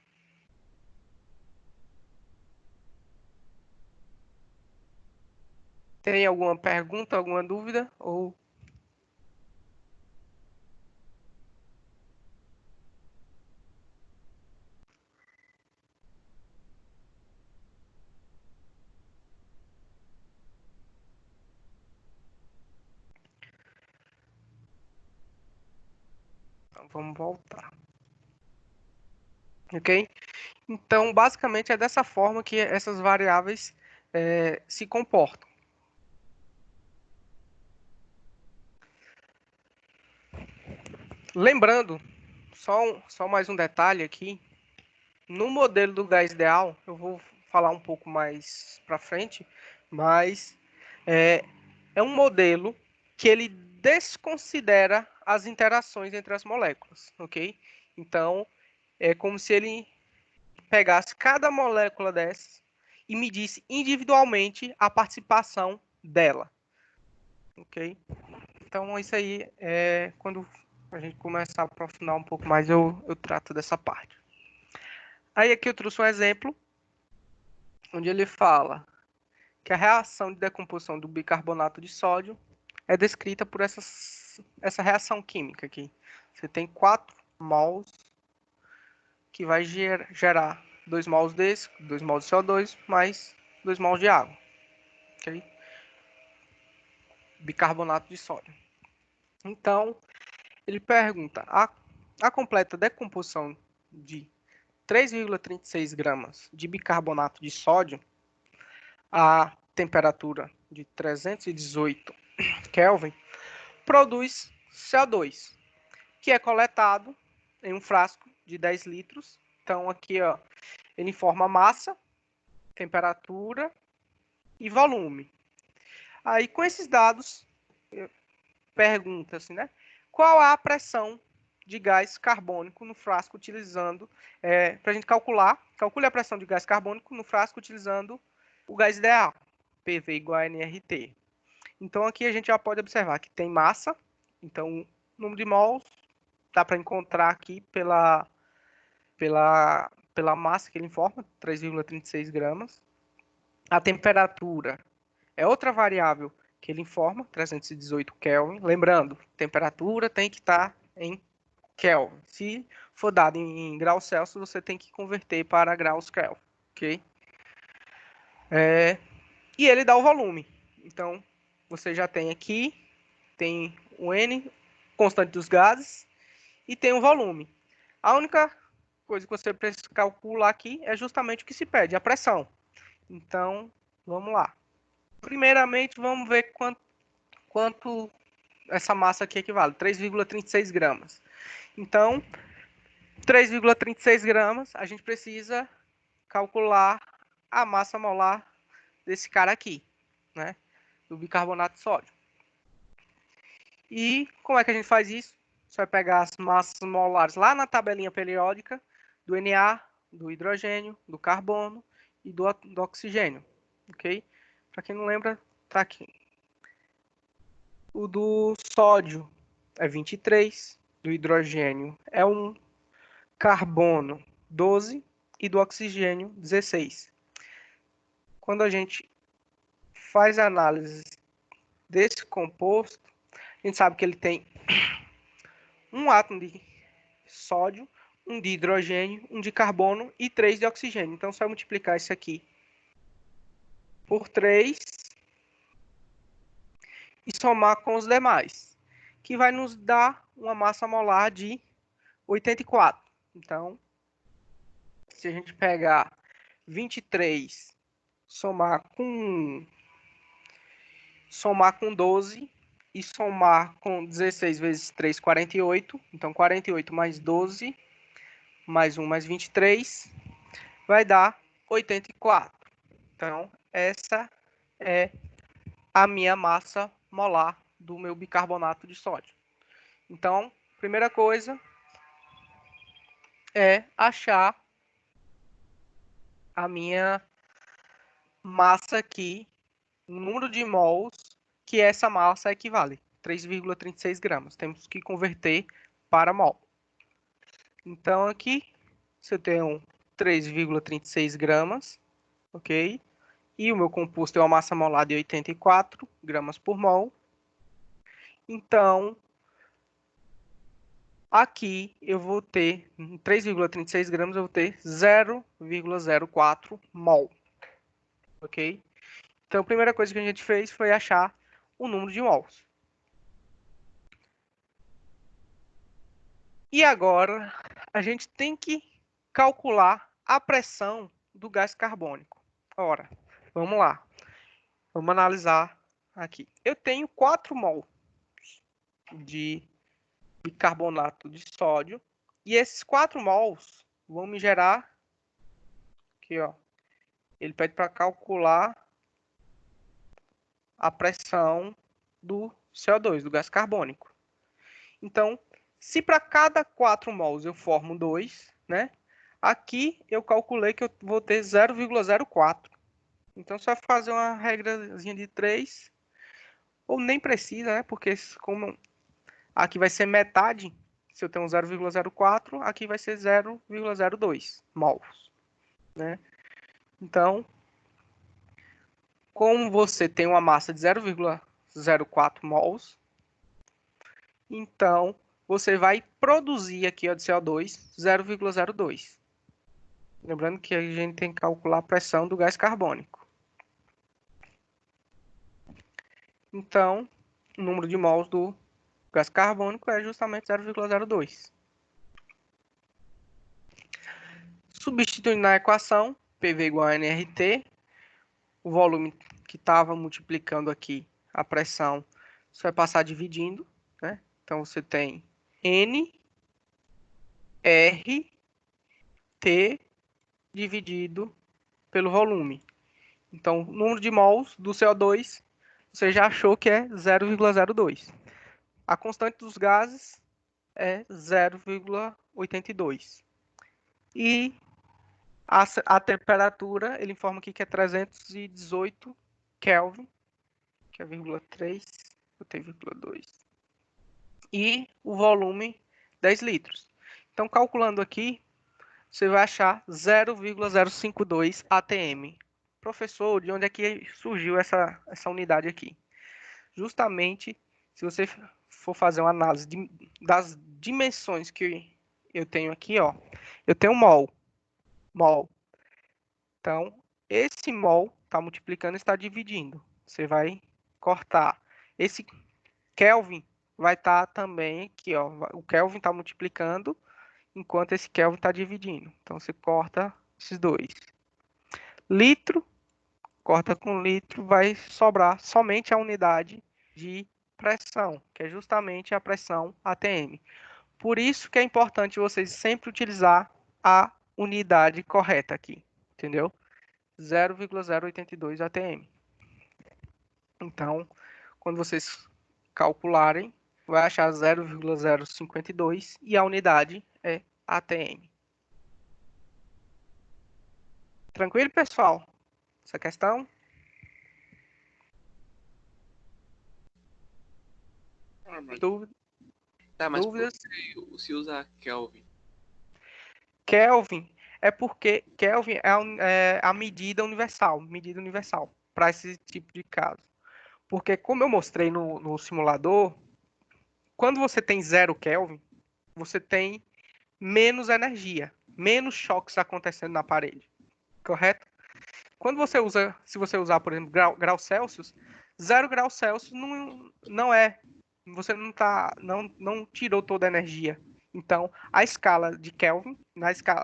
Tem alguma pergunta, alguma dúvida? Ou então, vamos voltar. Ok? Então, basicamente, é dessa forma que essas variáveis se comportam. Lembrando, só mais um detalhe aqui. No modelo do gás ideal, eu vou falar um pouco mais para frente, mas é, é um modelo que ele desconsidera as interações entre as moléculas, ok? Então, é como se ele pegasse cada molécula dessas e medisse individualmente a participação dela, ok? Então, isso aí é quando a gente começar a aprofundar um pouco mais, eu trato dessa parte. Aí aqui eu trouxe um exemplo onde ele fala que a reação de decomposição do bicarbonato de sódio é descrita por essa reação química aqui. Você tem 4 mols que vai gerar 2 mols desse, 2 mols de CO2 mais 2 mols de água. Okay? Bicarbonato de sódio. Então, ele pergunta, a completa decomposição de 3,36 gramas de bicarbonato de sódio a temperatura de 318 Kelvin produz CO2, que é coletado em um frasco de 10 litros. Então, aqui ó, ele informa massa, temperatura e volume. Aí, com esses dados, pergunta-se, né? Qual a pressão de gás carbônico no frasco utilizando, para a gente calcule a pressão de gás carbônico no frasco utilizando o gás ideal, PV igual a nRT. Então, aqui a gente já pode observar que tem massa, então o número de mols dá para encontrar aqui pela massa que ele informa, 3,36 gramas. A temperatura é outra variável que ele informa, 318 Kelvin. Lembrando, temperatura tem que estar em Kelvin. Se for dado em graus Celsius, você tem que converter para graus Kelvin, ok? E ele dá o volume. Então, você já tem aqui, tem o N, constante dos gases, e tem o volume. A única coisa que você precisa calcular aqui é justamente o que se pede, a pressão. Então, vamos lá. Primeiramente, vamos ver quanto essa massa aqui equivale, 3,36 gramas. Então, 3,36 gramas, a gente precisa calcular a massa molar desse cara aqui, né? Do bicarbonato de sódio. E como é que a gente faz isso? Você vai pegar as massas molares lá na tabelinha periódica do Na, do hidrogênio, do carbono e do oxigênio, ok? Para quem não lembra, tá aqui. O do sódio é 23, do hidrogênio é 1, carbono 12 e do oxigênio 16. Quando a gente faz a análise desse composto, a gente sabe que ele tem um átomo de sódio, um de hidrogênio, um de carbono e 3 de oxigênio. Então, só multiplicar isso aqui por 3 e somar com os demais, que vai nos dar uma massa molar de 84. Então, se a gente pegar 23, somar com 12 e somar com 16 vezes 3, 48. Então, 48 mais 12, mais 1 mais 23, vai dar 84. Então, essa é a minha massa molar do meu bicarbonato de sódio. Então, primeira coisa é achar a minha massa aqui, o número de mols que essa massa equivale, 3,36 gramas. Temos que converter para mol. Então, aqui, se eu tenho 3,36 gramas, ok? E o meu composto é uma massa molar de 84 gramas por mol. Então, aqui eu vou ter, em 3,36 gramas, eu vou ter 0,04 mol, ok? Então, a primeira coisa que a gente fez foi achar o número de mols. E agora, a gente tem que calcular a pressão do gás carbônico. Ora, vamos lá. Vamos analisar aqui. Eu tenho 4 mol de bicarbonato de sódio. E esses 4 mols vão me gerar... Aqui, ó. Ele pede para calcular a pressão do CO2, do gás carbônico. Então, se para cada 4 mols eu formo 2, né? Aqui eu calculei que eu vou ter 0,04. Então, só fazer uma regrazinha de 3, ou nem precisa, né? Porque como aqui vai ser metade, se eu tenho 0,04, aqui vai ser 0,02 mols, né? Então, como você tem uma massa de 0,04 mols, então você vai produzir aqui ó, de CO2 0,02. Lembrando que a gente tem que calcular a pressão do gás carbônico. Então, o número de mols do gás carbônico é justamente 0,02. Substituindo na equação, PV igual a nRT, o volume que estava multiplicando aqui a pressão, você vai passar dividindo, né? Então, você tem N, R, T dividido pelo volume. Então, o número de mols do CO2, você já achou que é 0,02. A constante dos gases é 0,82. E a temperatura, ele informa aqui que é 318 Kelvin, que é 0,3, botei 0,2. E o volume, 10 litros. Então, calculando aqui, você vai achar 0,052 atm. Professor, de onde é que surgiu essa unidade aqui? Justamente, se você for fazer uma análise das dimensões que eu tenho aqui, ó, eu tenho mol. Então, esse mol está multiplicando e está dividindo. Você vai cortar. Esse Kelvin vai estar também aqui, ó. O Kelvin está multiplicando, enquanto esse Kelvin está dividindo. Então, você corta esses dois. Litro, corta com litro, vai sobrar somente a unidade de pressão, que é justamente a pressão ATM. Por isso que é importante vocês sempre utilizar a unidade correta aqui, entendeu? 0,082 atm. Então, quando vocês calcularem, vai achar 0,052 e a unidade é atm. Tranquilo, pessoal? Essa questão? Dúvida? Tá, mas por Dúvidas? que se usa Kelvin? Kelvin é porque Kelvin é a medida universal para esse tipo de caso. Porque como eu mostrei no simulador, quando você tem 0 Kelvin, você tem menos energia, menos choques acontecendo na parede, correto? Quando você usa, se você usar, por exemplo, grau Celsius, 0 graus Celsius não é, você não tirou toda a energia. Então, a escala de Kelvin,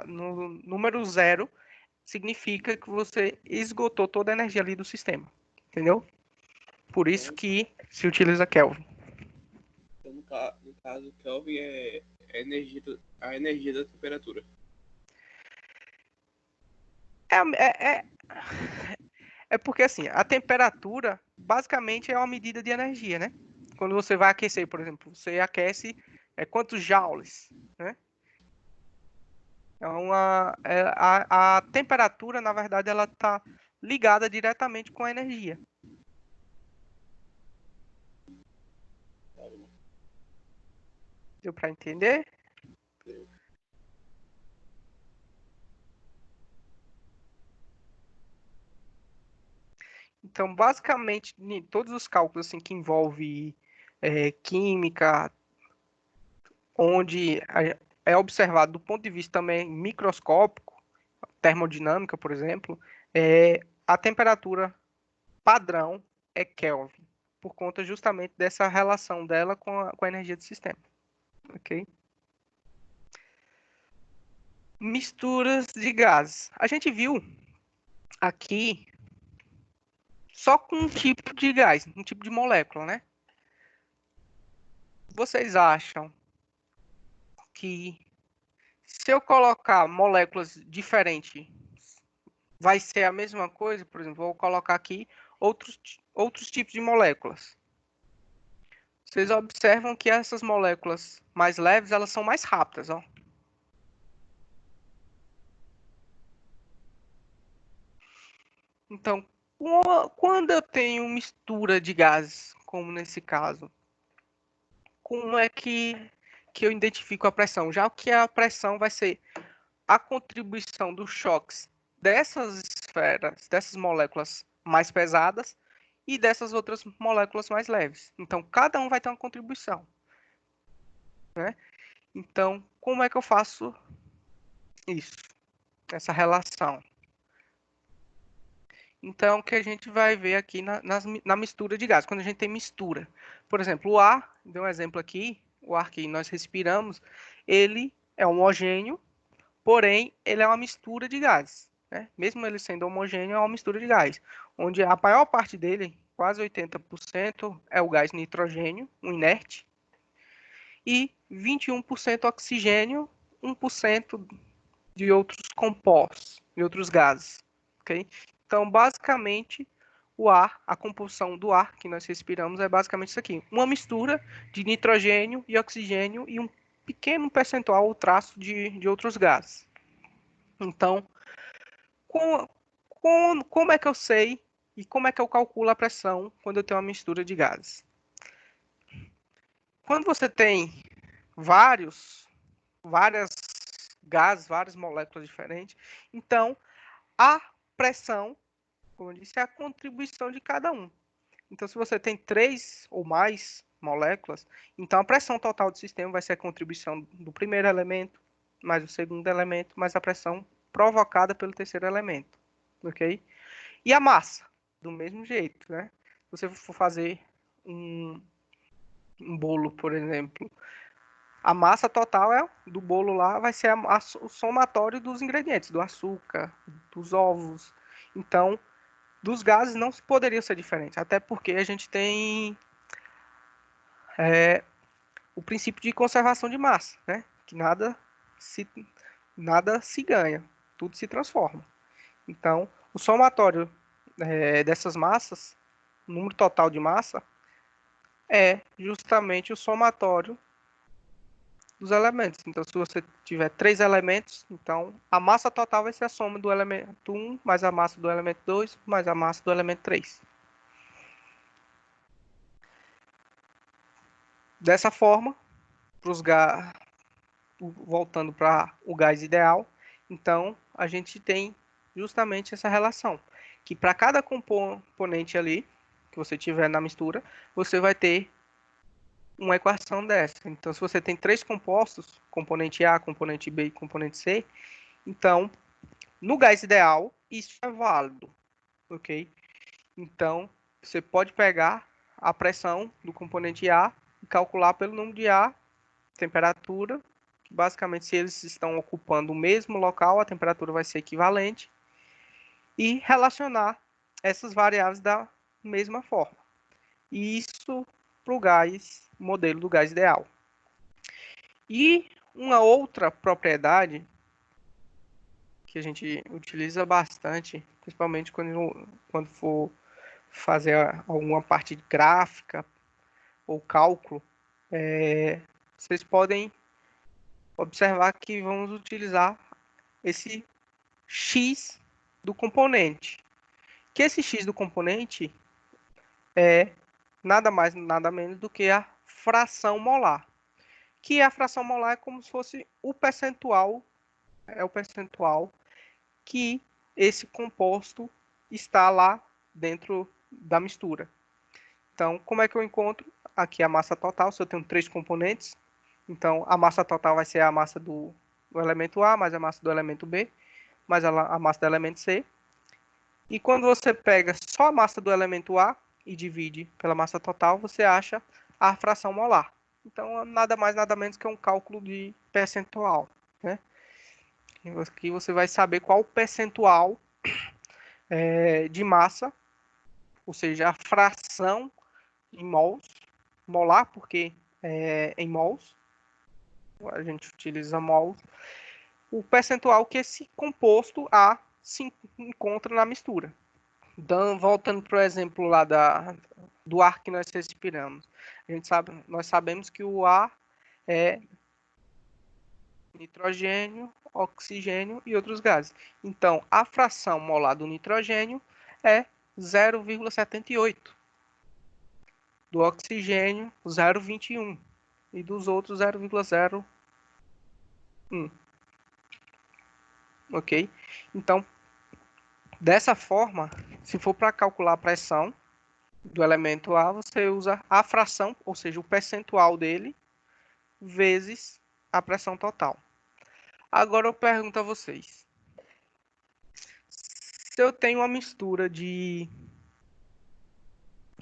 no número 0, significa que você esgotou toda a energia ali do sistema, entendeu? Por isso que se utiliza Kelvin. Então, no caso, Kelvin é a energia da temperatura. É porque assim, a temperatura basicamente é uma medida de energia, né? Quando você vai aquecer, por exemplo, você aquece quantos joules, né? A temperatura, na verdade, ela está ligada diretamente com a energia. Deu para entender? Então, basicamente, em todos os cálculos assim, que envolvem química, onde é observado do ponto de vista também microscópico, termodinâmica, por exemplo, a temperatura padrão é Kelvin, por conta justamente dessa relação dela com a energia do sistema. Ok? Misturas de gases. A gente viu aqui só com um tipo de gás, um tipo de molécula, né? Vocês acham que se eu colocar moléculas diferentes, vai ser a mesma coisa? Por exemplo, vou colocar aqui outros tipos de moléculas. Vocês observam que essas moléculas mais leves, elas são mais rápidas, ó. Então, quando eu tenho mistura de gases, como nesse caso, como é que eu identifico a pressão? Já que a pressão vai ser a contribuição dos choques dessas esferas, dessas moléculas mais pesadas e dessas outras moléculas mais leves. Então, cada um vai ter uma contribuição, né? Então, como é que eu faço isso? Essa relação? Então, o que a gente vai ver aqui na mistura de gases, quando a gente tem mistura. Por exemplo, o ar, deu um exemplo aqui, o ar que nós respiramos, ele é homogêneo, porém, ele é uma mistura de gases, né? Mesmo ele sendo homogêneo, é uma mistura de gás, onde a maior parte dele, quase 80%, é o gás nitrogênio, um inerte, e 21% oxigênio, 1% de outros compostos, de outros gases, ok? Então, basicamente, o ar, a composição do ar que nós respiramos é basicamente isso aqui. Uma mistura de nitrogênio e oxigênio e um pequeno percentual ou traço de outros gases. Então, como é que eu sei e como é que eu calculo a pressão quando eu tenho uma mistura de gases? Quando você tem várias gases, várias moléculas diferentes, então a pressão, como eu disse, é a contribuição de cada um. Então, se você tem 3 ou mais moléculas, então a pressão total do sistema vai ser a contribuição do primeiro elemento, mais o segundo elemento, mais a pressão provocada pelo terceiro elemento, ok? E a massa, do mesmo jeito, né? Se você for fazer um bolo, por exemplo, a massa total do bolo lá vai ser o somatório dos ingredientes, do açúcar, dos ovos. Então, dos gases não poderia ser diferente, até porque a gente tem o princípio de conservação de massa, né? Que nada se ganha, tudo se transforma. Então, o somatório dessas massas, o número total de massa, é justamente o somatório dos elementos. Então, se você tiver 3 elementos, então a massa total vai ser a soma do elemento 1 mais a massa do elemento 2 mais a massa do elemento 3. Dessa forma, voltando para o gás ideal, então a gente tem justamente essa relação, que para cada componente ali que você tiver na mistura, você vai ter uma equação dessa. Então, se você tem 3 compostos, componente A, componente B e componente C, então, no gás ideal, isso é válido, ok? Então, você pode pegar a pressão do componente A e calcular pelo número de A, temperatura, que basicamente, se eles estão ocupando o mesmo local, a temperatura vai ser equivalente, e relacionar essas variáveis da mesma forma. Isso para o gás, modelo do gás ideal. E uma outra propriedade que a gente utiliza bastante, principalmente quando for fazer alguma parte gráfica ou cálculo, vocês podem observar que vamos utilizar esse x do componente. Que esse x do componente é nada mais, nada menos do que a fração molar. Que a fração molar é como se fosse o percentual que esse composto está lá dentro da mistura. Então, como é que eu encontro aqui a massa total? Se eu tenho 3 componentes, então a massa total vai ser a massa do elemento A, mais a massa do elemento B, mais a massa do elemento C. E quando você pega só a massa do elemento A e divide pela massa total, você acha a fração molar. Então, nada mais, nada menos que um cálculo de percentual, né? Aqui você vai saber qual o percentual de massa, ou seja, a fração em mols, molar, porque em mols, a gente utiliza mols, o percentual que esse composto A se encontra na mistura. Então, voltando para o exemplo lá do ar que nós respiramos. Nós sabemos que o ar é nitrogênio, oxigênio e outros gases. Então, a fração molar do nitrogênio é 0,78. Do oxigênio, 0,21. E dos outros, 0,01. Ok? Então, dessa forma, se for para calcular a pressão do elemento A, você usa a fração, ou seja, o percentual dele, vezes a pressão total. Agora eu pergunto a vocês. Se eu tenho uma mistura de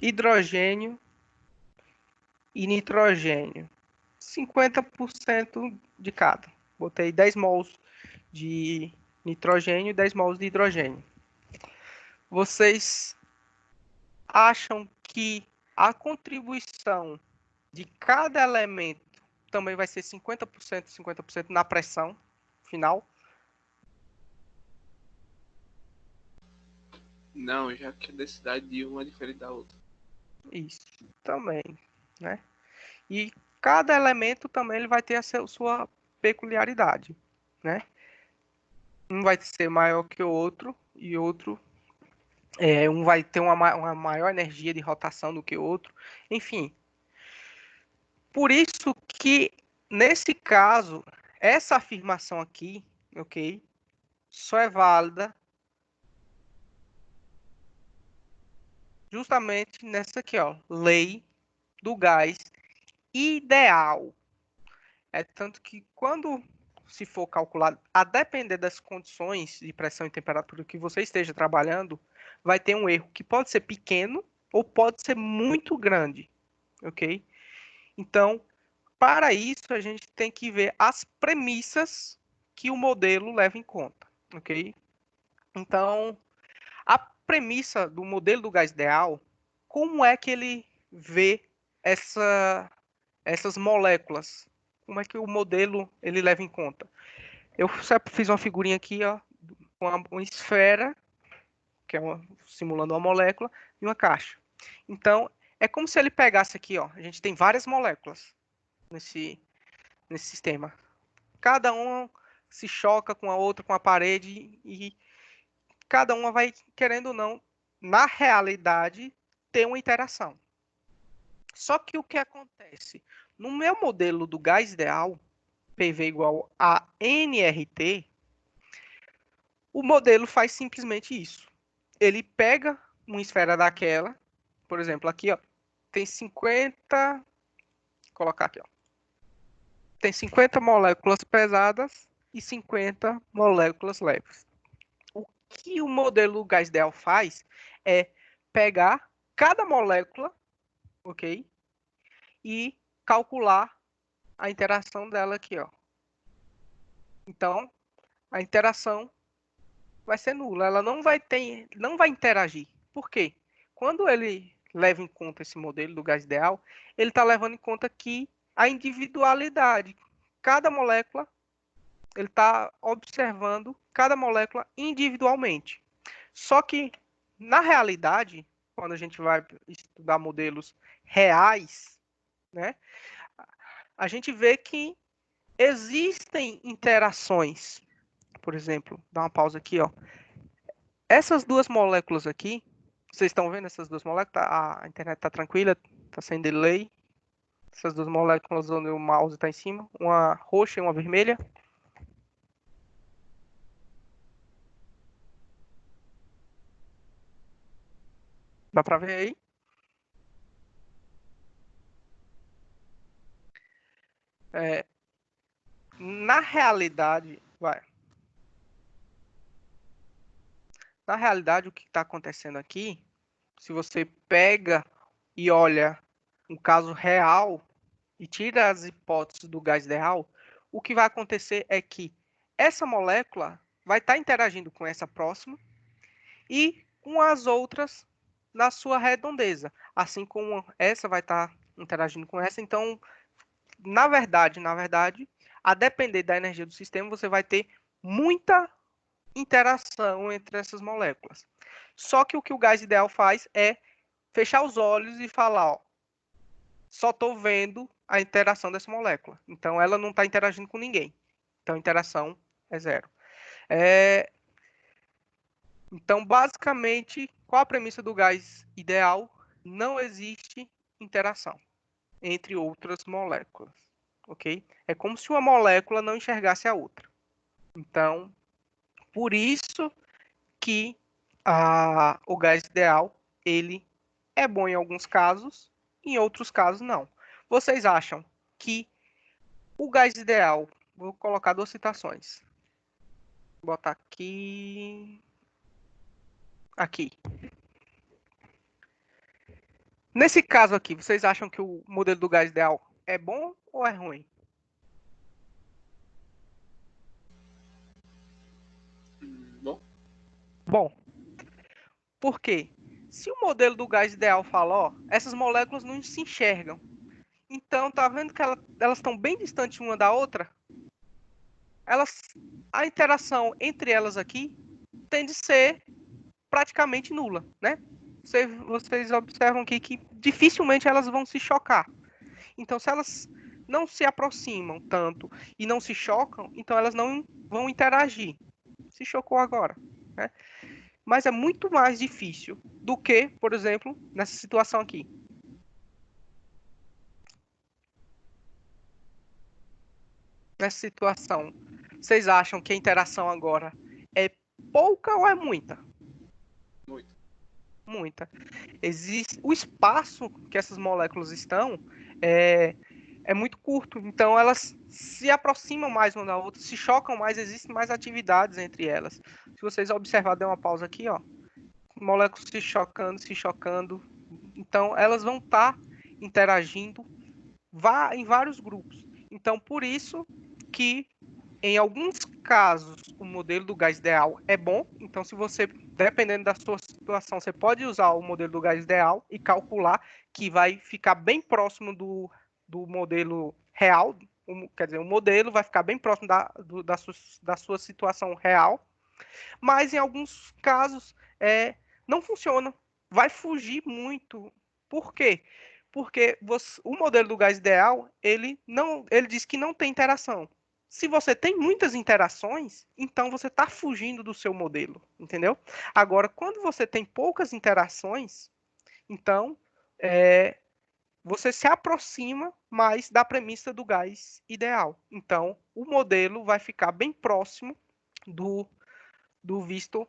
hidrogênio e nitrogênio, 50% de cada. Botei 10 mols de nitrogênio e 10 mols de hidrogênio. Vocês acham que a contribuição de cada elemento também vai ser 50%, 50% na pressão final? Não, já que a densidade de uma é diferente da outra. Isso, também, né? E cada elemento também ele vai ter a sua peculiaridade, né? Um vai ser maior que o outro e outro um vai ter uma maior energia de rotação do que o outro. Enfim, por isso que nesse caso essa afirmação aqui, ok, só é válida justamente nessa aqui, ó, lei do gás ideal. É tanto que quando se for calculado, a depender das condições de pressão e temperatura que você esteja trabalhando, vai ter um erro que pode ser pequeno ou pode ser muito grande, ok? Então, para isso, a gente tem que ver as premissas que o modelo leva em conta, ok? Então, a premissa do modelo do gás ideal, como é que ele vê essas moléculas. Como é que o modelo ele leva em conta? Eu fiz uma figurinha aqui, ó, com uma esfera, que é simulando uma molécula, e uma caixa. Então, é como se ele pegasse aqui, ó, a gente tem várias moléculas nesse sistema. Cada uma se choca com a outra, com a parede, e cada uma vai, querendo ou não, na realidade, ter uma interação. Só que o que acontece? No meu modelo do gás ideal, PV igual a nRT, o modelo faz simplesmente isso. Ele pega uma esfera daquela, por exemplo, aqui, ó, tem 50, vou colocar aqui, ó, tem 50 moléculas pesadas e 50 moléculas leves. O que o modelo do gás ideal faz é pegar cada molécula, ok, e calcular a interação dela aqui, ó. Então, a interação vai ser nula, ela não vai interagir. Por quê? Quando ele leva em conta esse modelo do gás ideal, ele está levando em conta que a individualidade, cada molécula, ele está observando cada molécula individualmente. Só que, na realidade, quando a gente vai estudar modelos reais, né, a gente vê que existem interações. Por exemplo, dá uma pausa aqui, ó. Essas duas moléculas aqui, vocês estão vendo essas duas moléculas? A internet está tranquila, está sem delay. Essas duas moléculas onde o mouse está em cima, uma roxa e uma vermelha. Dá para ver aí? Na realidade, na realidade, o que está acontecendo aqui, se você pega e olha um caso real e tira as hipóteses do gás ideal, o que vai acontecer é que essa molécula vai estar interagindo com essa próxima e com as outras na sua redondeza, assim como essa vai estar interagindo com essa. Então, na verdade, a depender da energia do sistema, você vai ter muita interação entre essas moléculas. Só que o que o gás ideal faz é fechar os olhos e falar, ó, só estou vendo a interação dessa molécula. Então, ela não está interagindo com ninguém. Então, a interação é zero. Então, basicamente, qual a premissa do gás ideal? Não existe interação entre outras moléculas, ok? É como se uma molécula não enxergasse a outra. Então, por isso que o gás ideal, ele é bom em alguns casos, em outros casos não. Vocês acham que o gás ideal, vou colocar duas citações. Vou botar aqui. Nesse caso aqui, vocês acham que o modelo do gás ideal é bom ou é ruim? Bom, Bom. Por quê? Se o modelo do gás ideal fala, ó, essas moléculas não se enxergam. Então, tá vendo que elas estão bem distantes uma da outra? A interação entre elas aqui tende a ser praticamente nula, né? Vocês observam aqui que dificilmente elas vão se chocar. Então, se elas não se aproximam tanto e não se chocam, então elas não vão interagir. Se chocou agora, né? Mas é muito mais difícil do que, por exemplo, nessa situação aqui. Nessa situação, vocês acham que a interação agora é pouca ou é muita? muito. Muita. Existe o espaço que essas moléculas estão é muito curto, então elas se aproximam mais uma da outra, se chocam mais, existem mais atividades entre elas. Se vocês observarem, dê uma pausa aqui, ó, moléculas se chocando, então elas vão estar interagindo em vários grupos. Então, por isso que em alguns casos, o modelo do gás ideal é bom. Então, se você, dependendo da sua situação, você pode usar o modelo do gás ideal e calcular que vai ficar bem próximo do do modelo real, quer dizer, o modelo vai ficar bem próximo da sua situação real, mas em alguns casos não funciona, vai fugir muito. Por quê? Porque o modelo do gás ideal, ele diz que não tem interação. Se você tem muitas interações, então você está fugindo do seu modelo, entendeu? Agora, quando você tem poucas interações, então você se aproxima mais da premissa do gás ideal. Então, o modelo vai ficar bem próximo do visto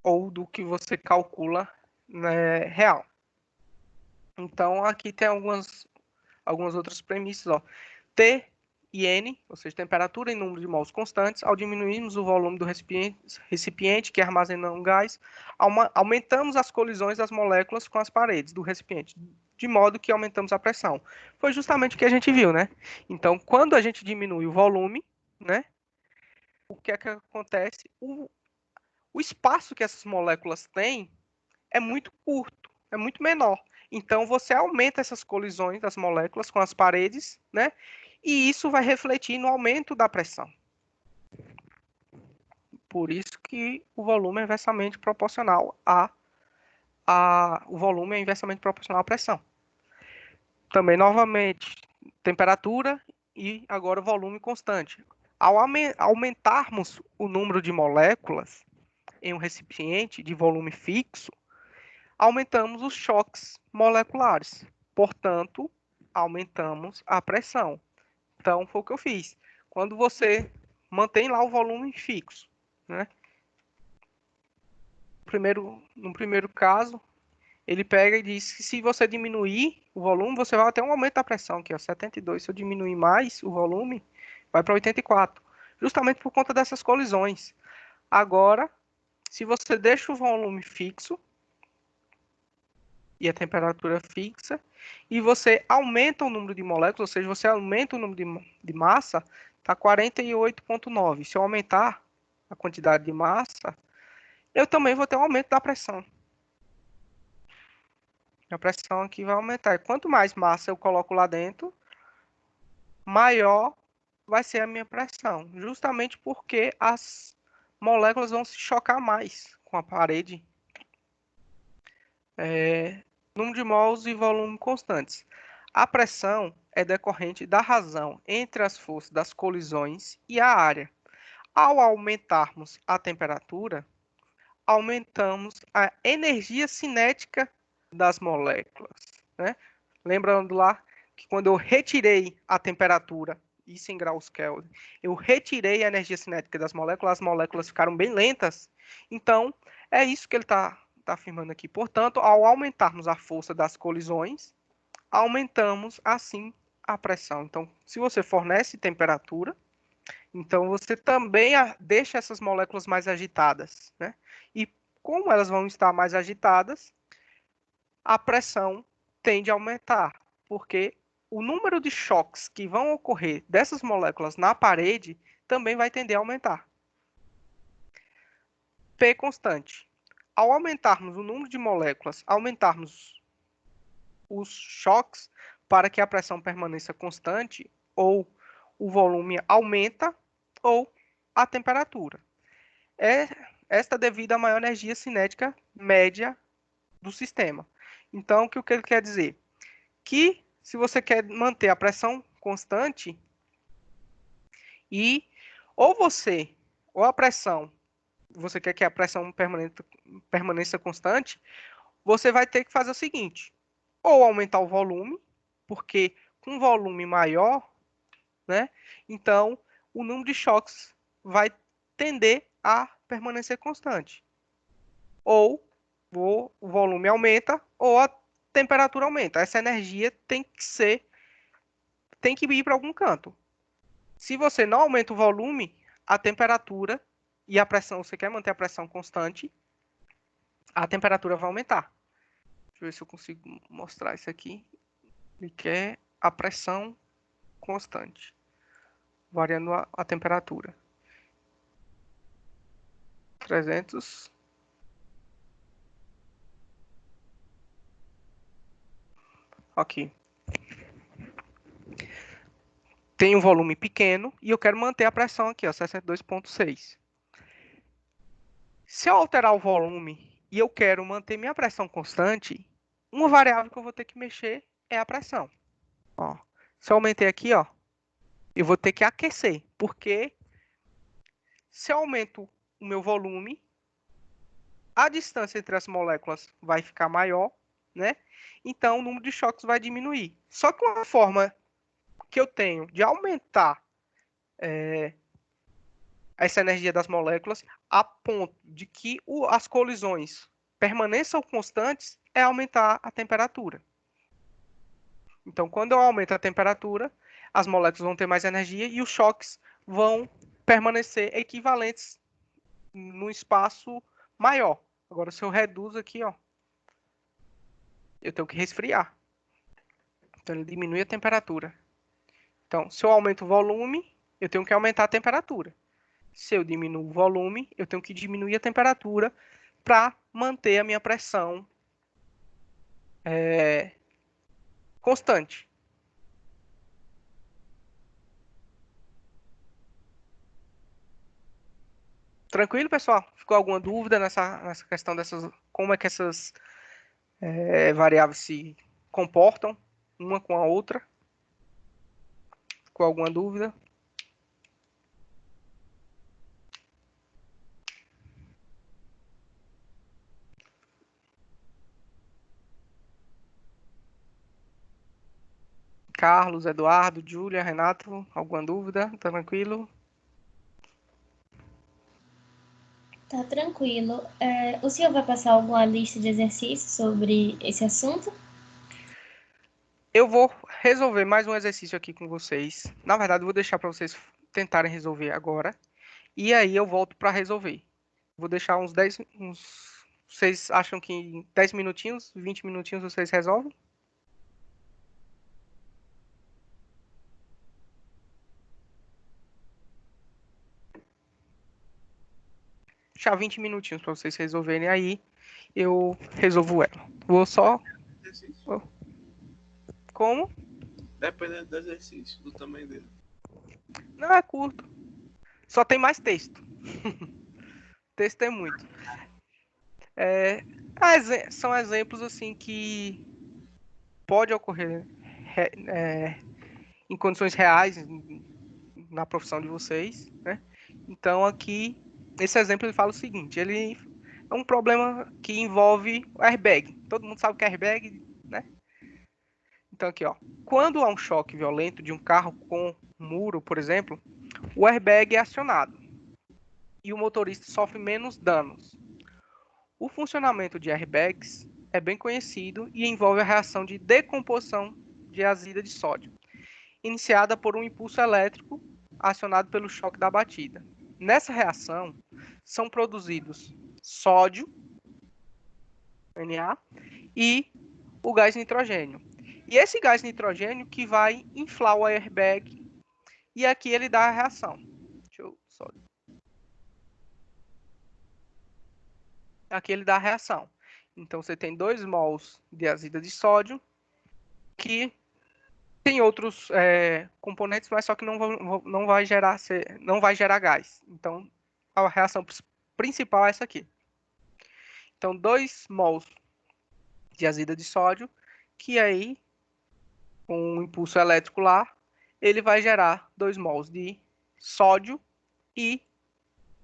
ou do que você calcula, né, real. Então, aqui tem algumas outras premissas. Ó. T e N, ou seja, temperatura e número de mols constantes. Ao diminuirmos o volume do recipiente que armazena um gás, aumentamos as colisões das moléculas com as paredes do recipiente, de modo que aumentamos a pressão. Foi justamente o que a gente viu, né? Então, quando a gente diminui o volume, né, o que é que acontece? O espaço que essas moléculas têm é muito curto, é muito menor. Então, você aumenta essas colisões das moléculas com as paredes, né? E isso vai refletir no aumento da pressão. Por isso que o volume é inversamente proporcional o volume é inversamente proporcional à pressão. Também, novamente, temperatura e agora volume constante. Ao aumentarmos o número de moléculas em um recipiente de volume fixo, aumentamos os choques moleculares. Portanto, aumentamos a pressão. Então, foi o que eu fiz. Quando você mantém lá o volume fixo, né? No primeiro caso, ele pega e diz que se você diminuir o volume, você vai ter um aumento da pressão, que é 72. Se eu diminuir mais o volume, vai para 84. Justamente por conta dessas colisões. Agora, se você deixa o volume fixo, e a temperatura fixa, e você aumenta o número de moléculas, ou seja, você aumenta o número de massa, está 48,9. Se eu aumentar a quantidade de massa, eu também vou ter um aumento da pressão. A pressão aqui vai aumentar. E quanto mais massa eu coloco lá dentro, maior vai ser a minha pressão. Justamente porque as moléculas vão se chocar mais com a parede. Número de mols e volume constantes. A pressão é decorrente da razão entre as forças das colisões e a área. Ao aumentarmos a temperatura, aumentamos a energia cinética das moléculas, né? Lembrando lá que quando eu retirei a temperatura, isso em graus Kelvin, eu retirei a energia cinética das moléculas, as moléculas ficaram bem lentas. Então, é isso que ele está afirmando aqui. Portanto, ao aumentarmos a força das colisões, aumentamos assim a pressão. Então, se você fornece temperatura, então você também deixa essas moléculas mais agitadas, né? E como elas vão estar mais agitadas, a pressão tende a aumentar, porque o número de choques que vão ocorrer dessas moléculas na parede também vai tender a aumentar. P constante. Ao aumentarmos o número de moléculas, aumentarmos os choques para que a pressão permaneça constante, ou o volume aumenta, ou a temperatura. Esta devido à maior energia cinética média do sistema. Então, o que ele quer dizer? Que se você quer manter a pressão constante ou a pressão, você quer que a pressão permaneça constante, você vai ter que fazer o seguinte, ou aumentar o volume, porque com volume maior, né, então o número de choques vai tender a permanecer constante. Ou o volume aumenta, ou a temperatura aumenta. Essa energia tem que ir para algum canto. Se você não aumenta o volume, a temperatura e a pressão, você quer manter a pressão constante, a temperatura vai aumentar. Deixa eu ver se eu consigo mostrar isso aqui. Ele quer a pressão constante, variando a temperatura. 300. Aqui. tenho um volume pequeno e eu quero manter a pressão aqui, ó, 62,6. Se eu alterar o volume e eu quero manter minha pressão constante, uma variável que eu vou ter que mexer é a pressão. Ó, se eu aumentei aqui, ó, eu vou ter que aquecer, porque se eu aumento o meu volume, a distância entre as moléculas vai ficar maior, né? Então o número de choques vai diminuir. Só que uma forma que eu tenho de aumentar essa energia das moléculas a ponto de que as colisões permaneçam constantes é aumentar a temperatura. Então, quando eu aumento a temperatura, as moléculas vão ter mais energia e os choques vão permanecer equivalentes num espaço maior. Agora, se eu reduzo aqui, ó, eu tenho que resfriar. Então, ele diminui a temperatura. Então, se eu aumento o volume, eu tenho que aumentar a temperatura. Se eu diminuo o volume, eu tenho que diminuir a temperatura para manter a minha pressão constante. Tranquilo, pessoal? Ficou alguma dúvida nessa questão dessas, como é que essas variáveis se comportam uma com a outra? Ficou alguma dúvida? Carlos, Eduardo, Júlia, Renato, alguma dúvida? Tá tranquilo? Tá tranquilo. O senhor vai passar alguma lista de exercícios sobre esse assunto? Eu vou resolver mais um exercício aqui com vocês. Na verdade, eu vou deixar para vocês tentarem resolver agora. E aí eu volto para resolver. Vou deixar uns 10. Vocês acham que em 10 minutinhos, 20 minutinhos vocês resolvem? Deixar 20 minutinhos para vocês resolverem aí. Eu resolvo ela. Vou só. Como? Dependendo do exercício, do tamanho dele. Não, é curto. Só tem mais texto. Texto é muito. São exemplos assim que pode ocorrer em condições reais na profissão de vocês, né? Então aqui esse exemplo ele fala o seguinte: ele é um problema que envolve o airbag. Todo mundo sabe o que é airbag, né? Então aqui, ó, quando há um choque violento de um carro com muro, por exemplo, o airbag é acionado e o motorista sofre menos danos. O funcionamento de airbags é bem conhecido e envolve a reação de decomposição de azida de sódio, iniciada por um impulso elétrico acionado pelo choque da batida. Nessa reação, são produzidos sódio, Na, e o gás nitrogênio. E esse gás nitrogênio que vai inflar o airbag e aqui ele dá a reação. Aqui ele dá a reação. Então você tem 2 mols de azida de sódio que tem outros componentes, mas só que não vai gerar gás. Então a reação principal é essa aqui. Então 2 mols de azida de sódio, que aí com um impulso elétrico lá, ele vai gerar 2 mols de sódio e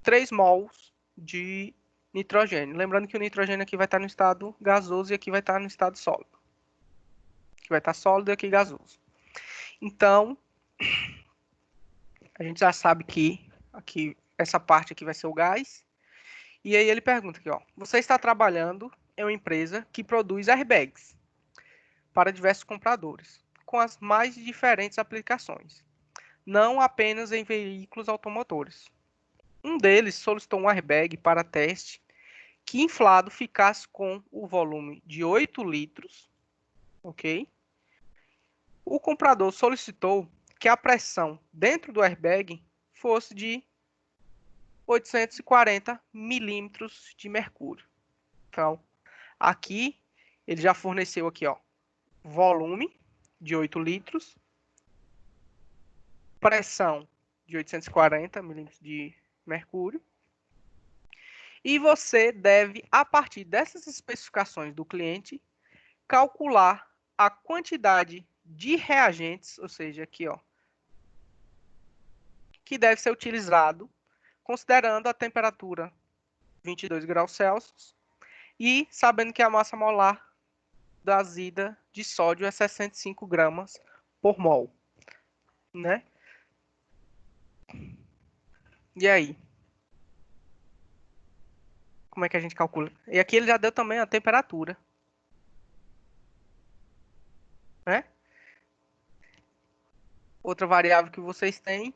3 mols de nitrogênio. Lembrando que o nitrogênio aqui vai estar no estado gasoso e aqui vai estar no estado sólido. Aqui vai estar sólido e aqui gasoso. Então, a gente já sabe que aqui, essa parte aqui vai ser o gás. E aí ele pergunta aqui, ó, você está trabalhando em uma empresa que produz airbags para diversos compradores, com as mais diferentes aplicações, não apenas em veículos automotores. Um deles solicitou um airbag para teste que inflado ficasse com o volume de 8 litros, ok? O comprador solicitou que a pressão dentro do airbag fosse de 840 milímetros de mercúrio. Então, aqui ele já forneceu aqui, ó, volume de 8 litros pressão de 840 milímetros de mercúrio. E você deve, a partir dessas especificações do cliente, calcular a quantidade de reagentes, ou seja, aqui, ó, que deve ser utilizado, considerando a temperatura 22 graus Celsius e sabendo que a massa molar da azida de sódio é 65 gramas por mol, né? E aí? Como é que a gente calcula? E aqui ele já deu também a temperatura, né? Outra variável que vocês têm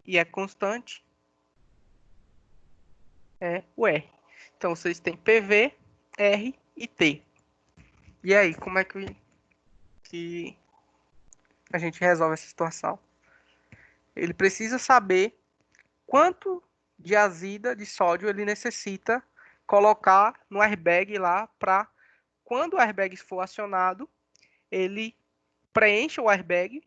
e é constante é o R. Então vocês têm PV, R e T. E aí, como é que a gente resolve essa situação? Ele precisa saber quanto de azida de sódio ele necessita colocar no airbag lá para quando o airbag for acionado, ele preencha o airbag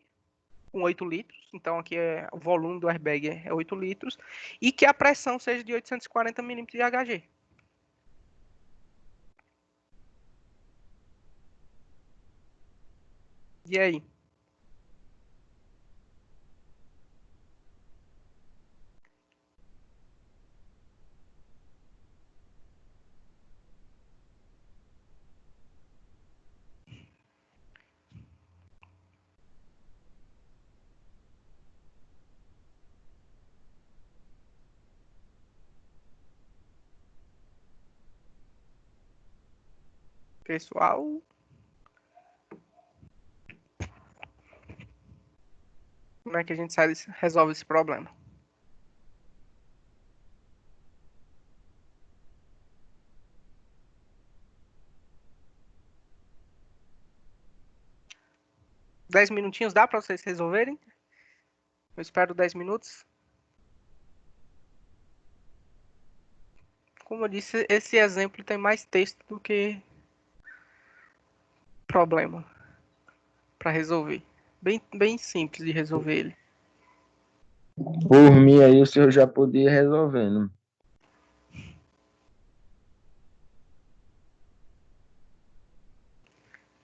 com 8 litros. Então aqui o volume do airbag é 8 litros e que a pressão seja de 840 milímetros de Hg. E aí? Pessoal, como é que a gente resolve esse problema? Dez minutinhos dá para vocês resolverem? Eu espero 10 minutos. Como eu disse, esse exemplo tem mais texto do que problema para resolver. Bem simples de resolver ele. Por mim aí o senhor já podia ir resolvendo.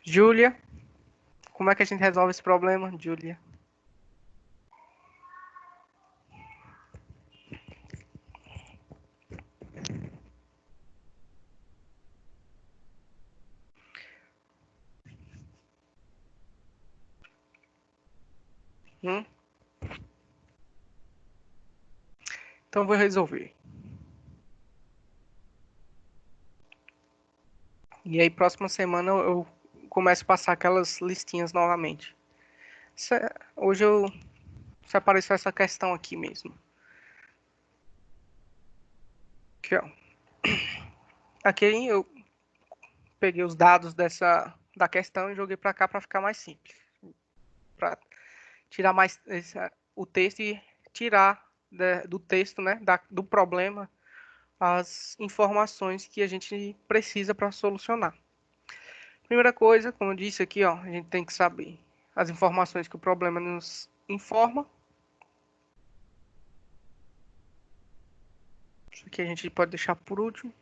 Júlia, como é que a gente resolve esse problema, Júlia? Então vou resolver. E aí próxima semana eu começo a passar aquelas listinhas novamente. Hoje eu separei só essa questão aqui mesmo. Aqui, ó. Aqui eu peguei os dados da questão e joguei para cá para ficar mais simples. Para tirar mais o texto e tirar do texto, né, do problema, as informações que a gente precisa para solucionar. Primeira coisa, como eu disse aqui, ó, a gente tem que saber as informações que o problema nos informa. Isso aqui a gente pode deixar por último.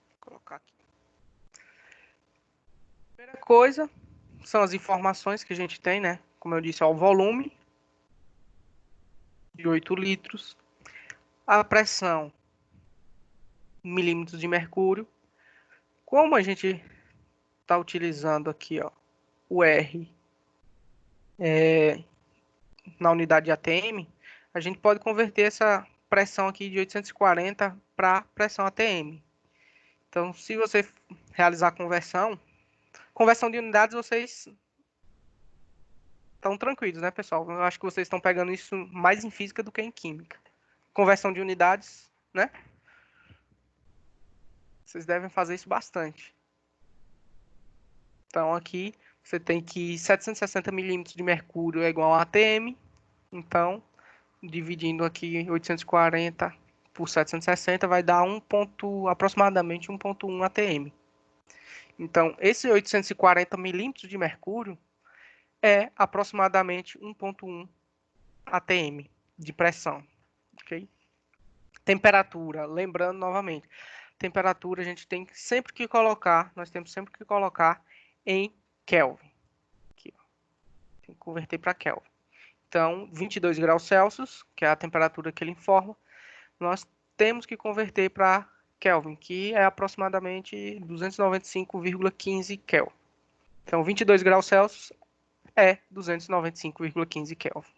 Vou colocar aqui. Primeira coisa são as informações que a gente tem, né? Como eu disse, ó, o volume de 8 litros, a pressão em milímetros de mercúrio. Como a gente está utilizando aqui, ó, o R na unidade de ATM, a gente pode converter essa pressão aqui de 840 para pressão ATM. Então, se você realizar a conversão de unidades, vocês estão tranquilos, né, pessoal? Eu acho que vocês estão pegando isso mais em física do que em química. Conversão de unidades, né? Vocês devem fazer isso bastante. Então, aqui você tem que 760 milímetros de mercúrio é igual a ATM. Então, dividindo aqui 840 por 760 vai dar aproximadamente 1,1 atm. Então, esse 840 milímetros de mercúrio é aproximadamente 1,1 atm de pressão. Ok? Temperatura, lembrando novamente, temperatura a gente tem sempre que colocar, nós temos sempre que colocar em Kelvin. Aqui, ó. Tem que converter para Kelvin. Então, 22 graus Celsius, que é a temperatura que ele informa, nós temos que converter para Kelvin, que é aproximadamente 295,15 Kelvin. Então, 22 graus Celsius é 295,15 Kelvin.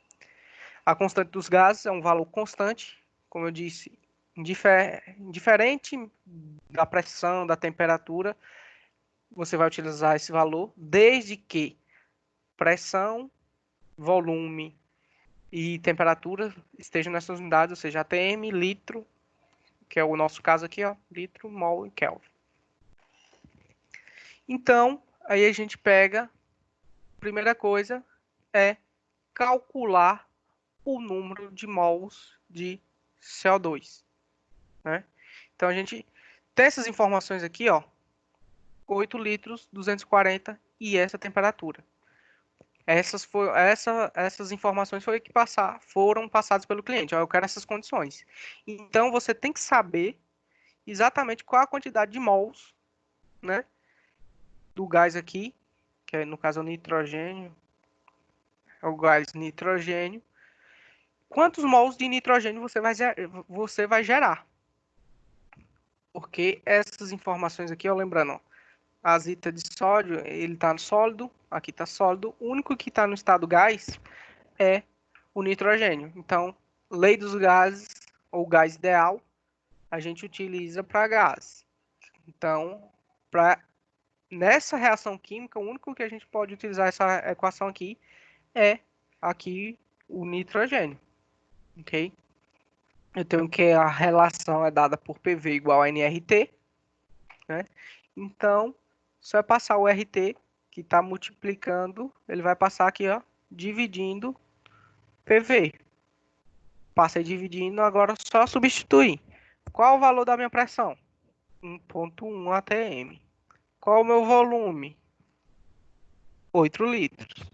A constante dos gases é um valor constante, como eu disse, indiferente da pressão, da temperatura, você vai utilizar esse valor, desde que pressão, volume e temperatura estejam nessas unidades, ou seja, atm, litro, que é o nosso caso aqui, ó, litro, mol e Kelvin. Então, aí a gente pega, primeira coisa é calcular o número de mols de CO2, né? Então a gente tem essas informações aqui, ó, 8 litros, 240 e essa temperatura. Essas informações foram passadas pelo cliente. Ó, eu quero essas condições. Então você tem que saber exatamente qual a quantidade de mols, né, do gás aqui, que é, no caso é o nitrogênio, é o gás nitrogênio. Quantos mols de nitrogênio você vai gerar? Porque essas informações aqui, ó, lembrando, ó, a azita de sódio, ele está sólido, aqui está sólido. O único que está no estado gás é o nitrogênio. Então, lei dos gases, ou gás ideal, a gente utiliza para gás. Então, nessa reação química, o único que a gente pode utilizar essa equação aqui é aqui o nitrogênio. Ok? Eu tenho que a relação é dada por PV igual a nRT, né? Então, só é passar o RT, que está multiplicando, ele vai passar aqui, ó, dividindo PV. Passei dividindo, agora só substituir. Qual o valor da minha pressão? 1,1 atm. Qual o meu volume? 8 litros.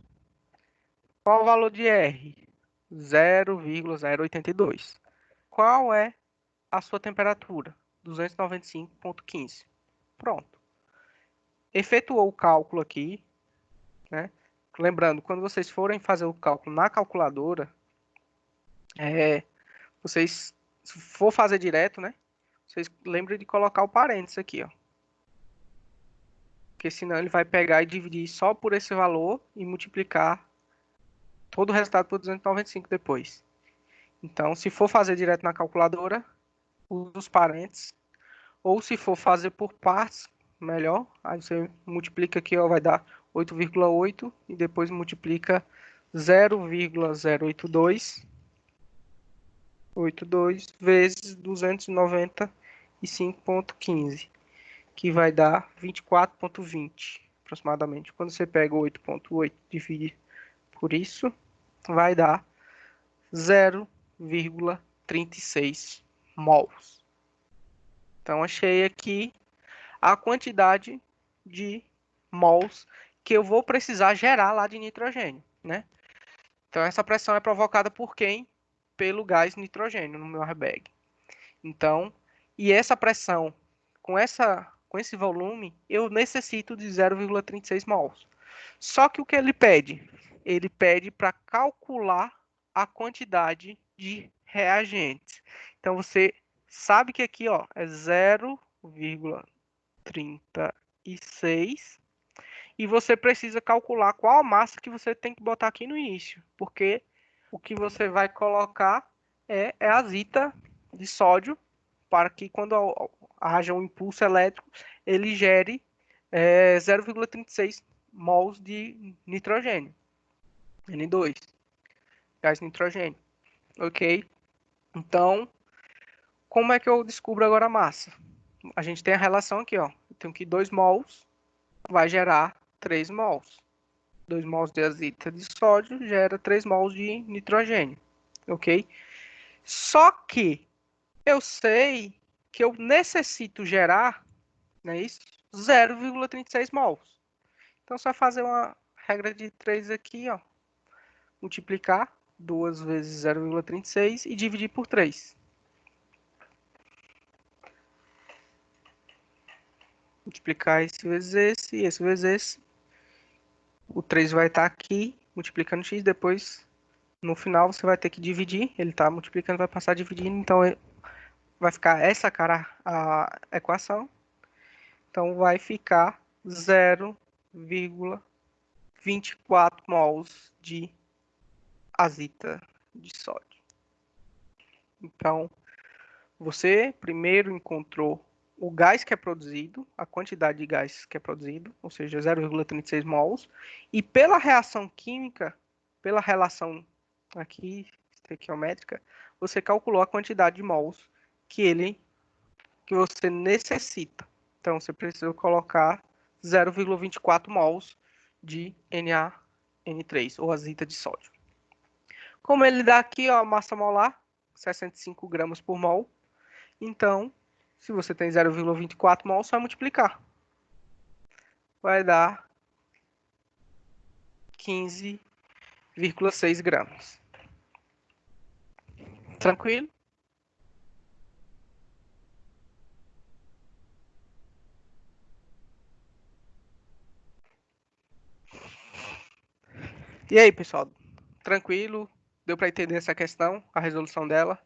Qual o valor de R? 0,082. Qual é a sua temperatura? 295,15. Pronto. Efetuou o cálculo aqui, né? Lembrando, quando vocês forem fazer o cálculo na calculadora, vocês, se for fazer direto, né? Vocês lembrem de colocar o parênteses aqui, ó. Porque senão ele vai pegar e dividir só por esse valor e multiplicar todo o resultado por 295 depois. Então, se for fazer direto na calculadora, use os parênteses. Ou se for fazer por partes, melhor. Aí você multiplica aqui, ó, vai dar 8,8 e depois multiplica 0,082 vezes 295,15, que vai dar 24,20 aproximadamente. Quando você pega 8,8 e divide por isso, vai dar 0,36 mols. Então, achei aqui a quantidade de mols que eu vou precisar gerar lá de nitrogênio, né? Então, essa pressão é provocada por quem? Pelo gás nitrogênio no meu airbag. Então, e essa pressão, com esse volume, eu necessito de 0,36 mols. Só que o que ele pede? Ele pede para calcular a quantidade de reagentes. Então, você sabe que aqui, ó, é 0,36 e você precisa calcular qual a massa que você tem que botar aqui no início, porque o que você vai colocar é a azita de sódio, para que quando haja um impulso elétrico, ele gere 0,36 mols de nitrogênio, N2, gás nitrogênio, ok? Então, como é que eu descubro agora a massa? A gente tem a relação aqui, ó. Eu tenho que 2 mols vai gerar 3 mols. 2 mols de azita de sódio gera 3 mols de nitrogênio, ok? Só que eu sei que eu necessito gerar, não é isso? 0,36 mols. Então, você vai fazer uma regra de 3 aqui, ó. Multiplicar 2 vezes 0,36 e dividir por 3. Multiplicar esse vezes esse vezes esse. O 3 vai estar aqui, multiplicando x, depois, no final, você vai ter que dividir. Ele está multiplicando, vai passar dividindo, então vai ficar essa cara a equação. Então, vai ficar 0,24 mols de azita de sódio. Então, você primeiro encontrou o gás que é produzido, a quantidade de gás que é produzido, ou seja, 0,36 mols, e pela reação química, pela relação aqui, estequiométrica, você calculou a quantidade de mols que você necessita. Então, você precisa colocar 0,24 mols de NaN3, ou azita de sódio. Como ele dá aqui, ó, a massa molar, 65 gramas por mol, então, se você tem 0,24 mol, só multiplicar. Vai dar 15,6 gramas. Tranquilo? E aí, pessoal? Tranquilo? Deu para entender essa questão, a resolução dela?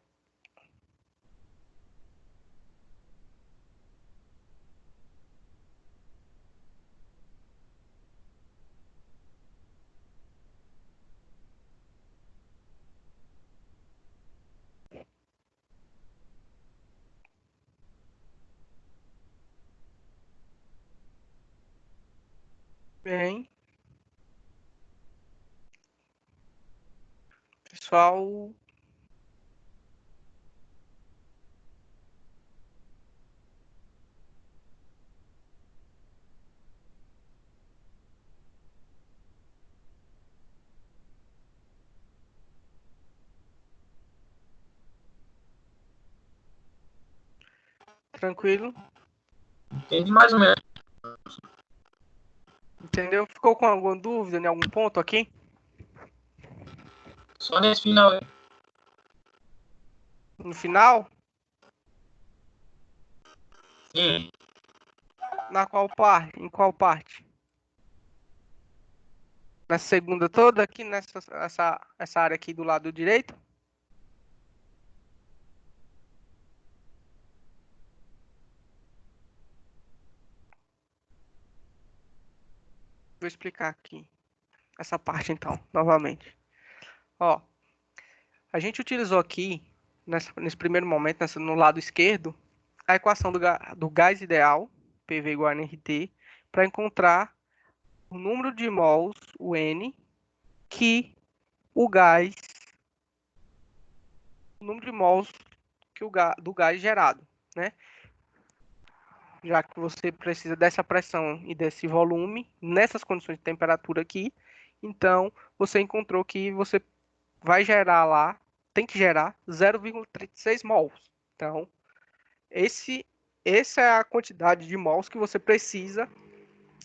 Bem, pessoal, tranquilo? Entendi mais ou menos. Entendeu? Ficou com alguma dúvida em algum ponto aqui? Só nesse final aí. No final? Sim. Na qual parte? Em qual parte? Na segunda toda, aqui essa área aqui do lado direito? Vou explicar aqui essa parte então, novamente. Ó, a gente utilizou aqui, nesse primeiro momento, no lado esquerdo, a equação do gás ideal, PV igual a nRT, para encontrar o número de mols, o N, que o número de mols do gás gerado, né? Já que você precisa dessa pressão e desse volume, nessas condições de temperatura aqui, então você encontrou que você vai gerar lá, tem que gerar 0,36 mols. Então, essa é a quantidade de mols que você precisa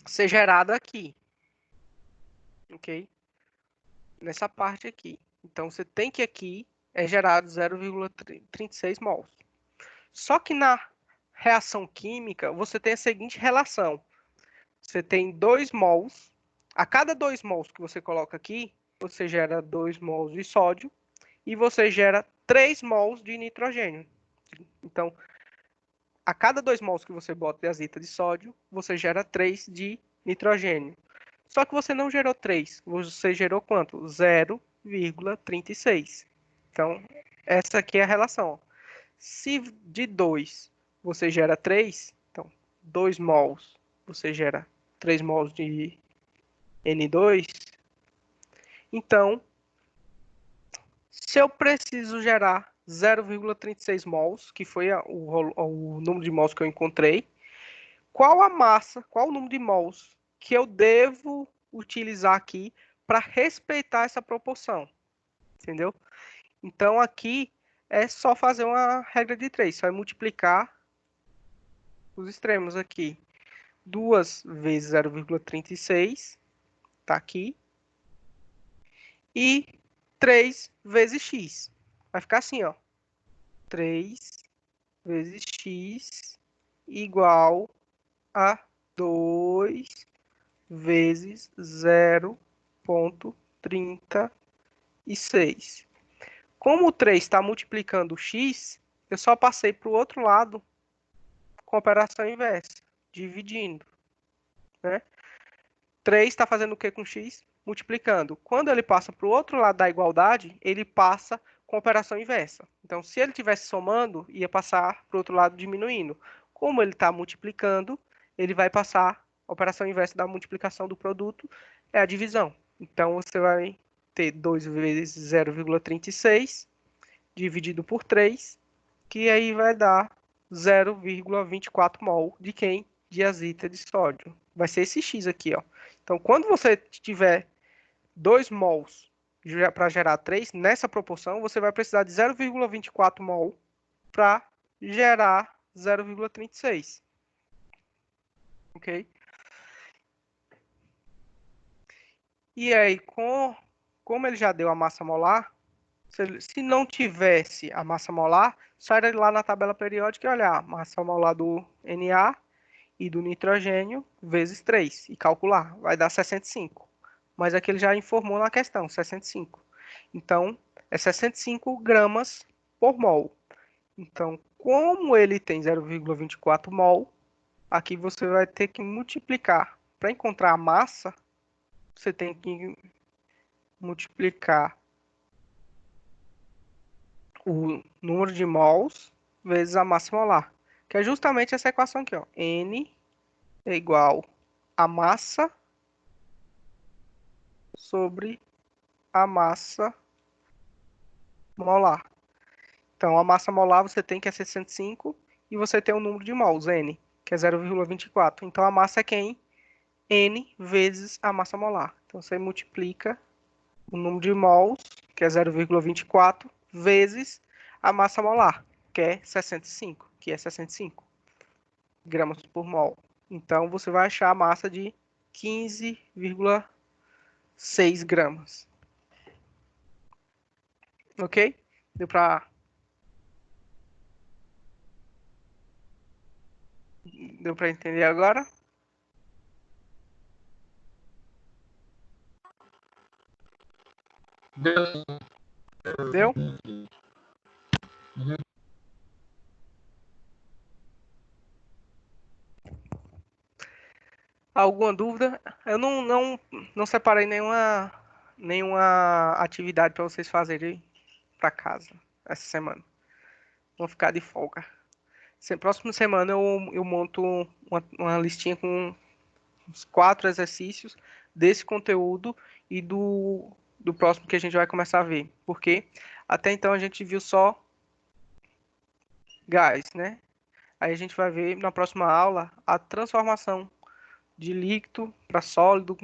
ser gerada aqui. Ok? Nessa parte aqui. Então, você tem que aqui é gerado 0,36 mols. Só que na reação química, você tem a seguinte relação. Você tem 2 mols. A cada 2 mols que você coloca aqui, você gera 2 mols de sódio e você gera 3 mols de nitrogênio. Então, a cada 2 mols que você bota de azita de sódio, você gera 3 de nitrogênio. Só que você não gerou 3, você gerou quanto? 0,36. Então, essa aqui é a relação. Se de 2 você gera 3, então 2 mols você gera 3 mols de N2, então, se eu preciso gerar 0,36 mols, que foi o número de mols que eu encontrei, qual a massa, qual o número de mols que eu devo utilizar aqui para respeitar essa proporção? Entendeu? Então, aqui é só fazer uma regra de 3, só é multiplicar os extremos aqui. 2 vezes 0,36, tá aqui. E 3 vezes x. Vai ficar assim, ó. 3 vezes x igual a 2 vezes 0,36. Como o 3 está multiplicando o x, eu só passei para o outro lado com operação inversa, dividindo. Né? 3 está fazendo o que com x? Multiplicando. Quando ele passa para o outro lado da igualdade, ele passa com operação inversa. Então, se ele estivesse somando, ia passar para o outro lado diminuindo. Como ele está multiplicando, ele vai passar a operação inversa da multiplicação do produto, é a divisão. Então, você vai ter 2 vezes 0,36 dividido por 3, que aí vai dar 0,24 mol de quem? De azita de sódio. Vai ser esse X aqui, ó. Então, quando você tiver 2 mols para gerar 3, nessa proporção, você vai precisar de 0,24 mol para gerar 0,36. Ok? E aí, como ele já deu a massa molar, se não tivesse a massa molar, só era ir lá na tabela periódica e olhar a massa molar do Na e do nitrogênio vezes 3 e calcular. Vai dar 65. Mas aqui ele já informou na questão, 65. Então, é 65 gramas por mol. Então, como ele tem 0,24 mol, aqui você vai ter que multiplicar. Para encontrar a massa, você tem que multiplicar o número de mols vezes a massa molar, que é justamente essa equação aqui, ó. N é igual a massa sobre a massa molar. Então, a massa molar você tem que é 65 e você tem o número de mols, N, que é 0,24. Então, a massa é quem? N vezes a massa molar. Então, você multiplica o número de mols, que é 0,24, vezes a massa molar, que é 65, que é 65 gramas por mol. Então, você vai achar a massa de 15,6 gramas. Ok? Deu para entender agora? Deu. Deu? Uhum. Alguma dúvida? Eu não separei nenhuma atividade para vocês fazerem para casa essa semana. Vão ficar de folga. Próxima semana eu monto uma listinha com uns 4 exercícios desse conteúdo e do próximo que a gente vai começar a ver. Porque até então a gente viu só gás, né? Aí a gente vai ver na próxima aula a transformação de líquido para sólido,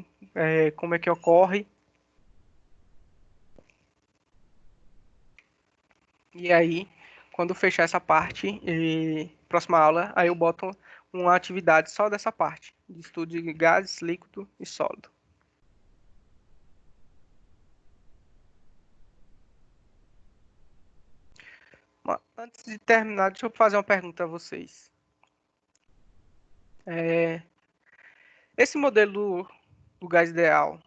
como é que ocorre. E aí, quando fechar essa parte, próxima aula, aí eu boto uma atividade só dessa parte, de estudo de gases, líquido e sólido. Antes de terminar, deixa eu fazer uma pergunta a vocês. Esse modelo do gás ideal,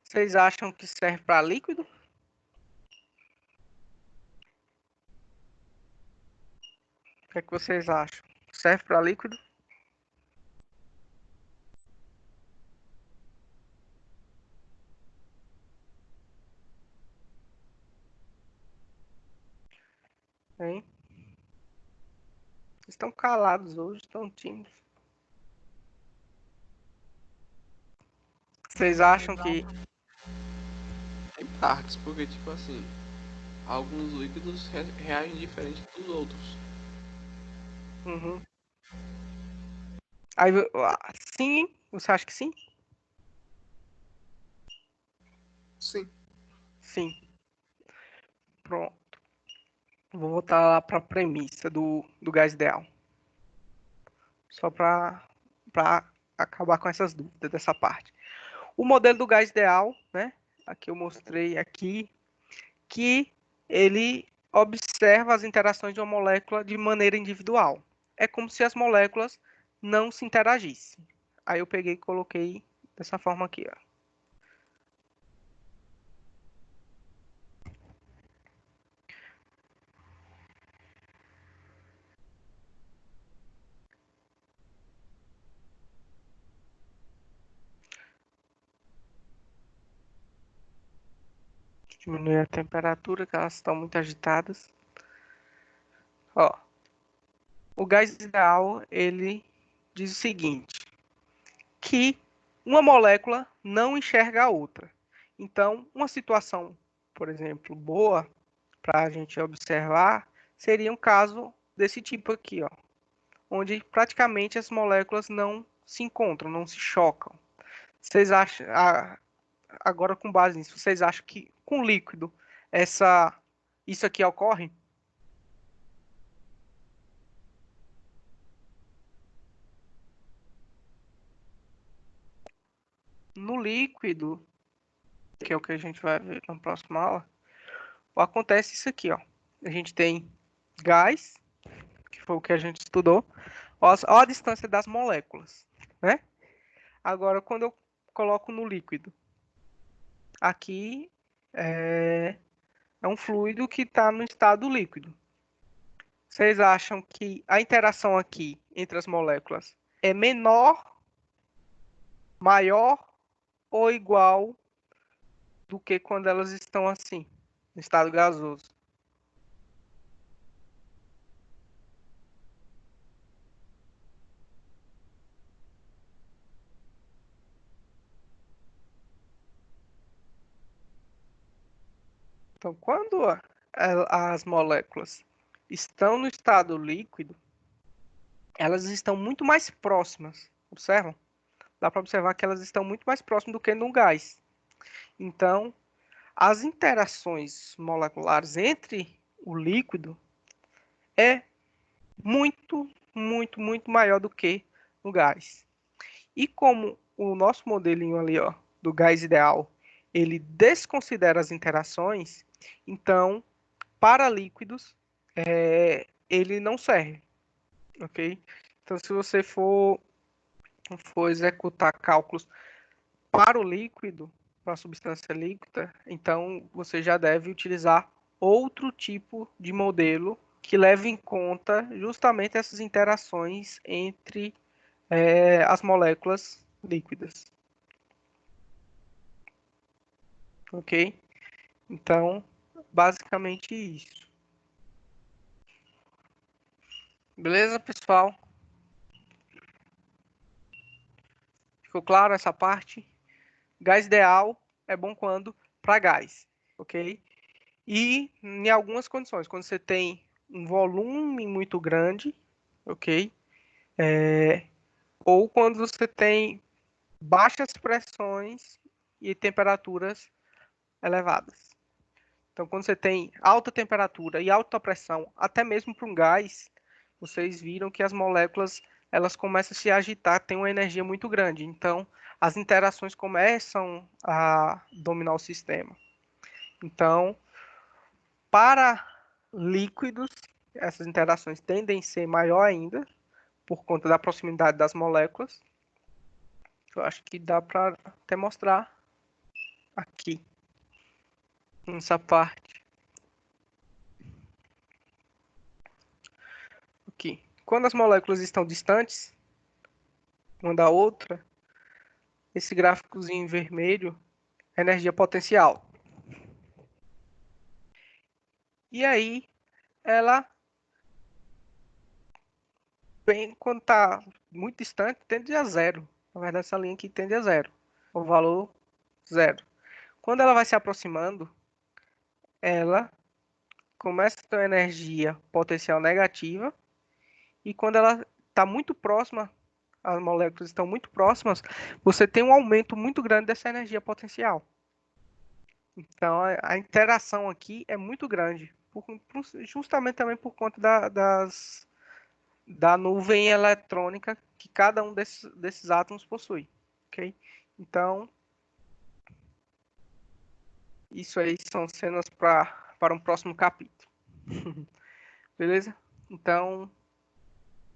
vocês acham que serve para líquido? O que é que vocês acham? Serve para líquido? Hein? Estão calados hoje, estão tímidos. Vocês acham que... Em partes, porque, tipo assim, alguns líquidos reagem diferente dos outros. Uhum. Aí, sim, você acha que sim? Sim. Sim. Pronto. Vou voltar lá para a premissa do gás ideal. Só para acabar com essas dúvidas dessa parte. O modelo do gás ideal, né? Aqui eu mostrei aqui que ele observa as interações de uma molécula de maneira individual. É como se as moléculas não se interagissem. Aí eu peguei e coloquei dessa forma aqui, ó. Diminuir a temperatura, que elas estão muito agitadas. Ó, o gás ideal, ele diz o seguinte, que uma molécula não enxerga a outra. Então, uma situação, por exemplo, boa para a gente observar, seria um caso desse tipo aqui, ó, onde praticamente as moléculas não se encontram, não se chocam. Vocês acham, agora com base nisso, vocês acham que com líquido isso aqui ocorre? No líquido, que é o que a gente vai ver na próxima aula, acontece isso aqui, ó. A gente tem gás, que foi o que a gente estudou, ó a distância das moléculas, né? Agora, quando eu coloco no líquido, aqui é um fluido que está no estado líquido. Vocês acham que a interação aqui entre as moléculas é menor, maior ou igual do que quando elas estão assim, no estado gasoso? Então, quando as moléculas estão no estado líquido, elas estão muito mais próximas. Observam? Dá para observar que elas estão muito mais próximas do que no gás. Então, as interações moleculares entre o líquido é muito, muito, muito maior do que no gás. E como o nosso modelinho ali, ó, do gás ideal, ele desconsidera as interações, então, para líquidos, ele não serve, ok? Então, se você for executar cálculos para o líquido, para a substância líquida, então você já deve utilizar outro tipo de modelo que leve em conta justamente essas interações entre as moléculas líquidas. Ok? Então, basicamente isso. Beleza, pessoal? Ficou claro essa parte? Gás ideal é bom quando para gás, ok? E em algumas condições, quando você tem um volume muito grande, ok? Ou quando você tem baixas pressões e temperaturas elevadas. Então, quando você tem alta temperatura e alta pressão, até mesmo para um gás, vocês viram que as moléculas elas começam a se agitar, tem uma energia muito grande. Então, as interações começam a dominar o sistema. Então, para líquidos, essas interações tendem a ser maior ainda, por conta da proximidade das moléculas. Eu acho que dá para até mostrar aqui, nessa parte. Aqui. Quando as moléculas estão distantes uma da outra, esse gráficozinho em vermelho é energia potencial. E aí, ela, bem, quando está muito distante, tende a zero. Na verdade, essa linha aqui tende a zero. O valor zero. Quando ela vai se aproximando, ela começa a ter uma energia potencial negativa. E quando ela está muito próxima, as moléculas estão muito próximas, você tem um aumento muito grande dessa energia potencial. Então, a interação aqui é muito grande. justamente também por conta da nuvem eletrônica que cada um desses átomos possui, ok? Então, isso aí são cenas para um próximo capítulo. Beleza? Então,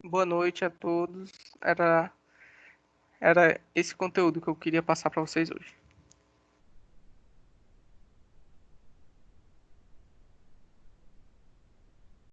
boa noite a todos. Era esse conteúdo que eu queria passar para vocês hoje.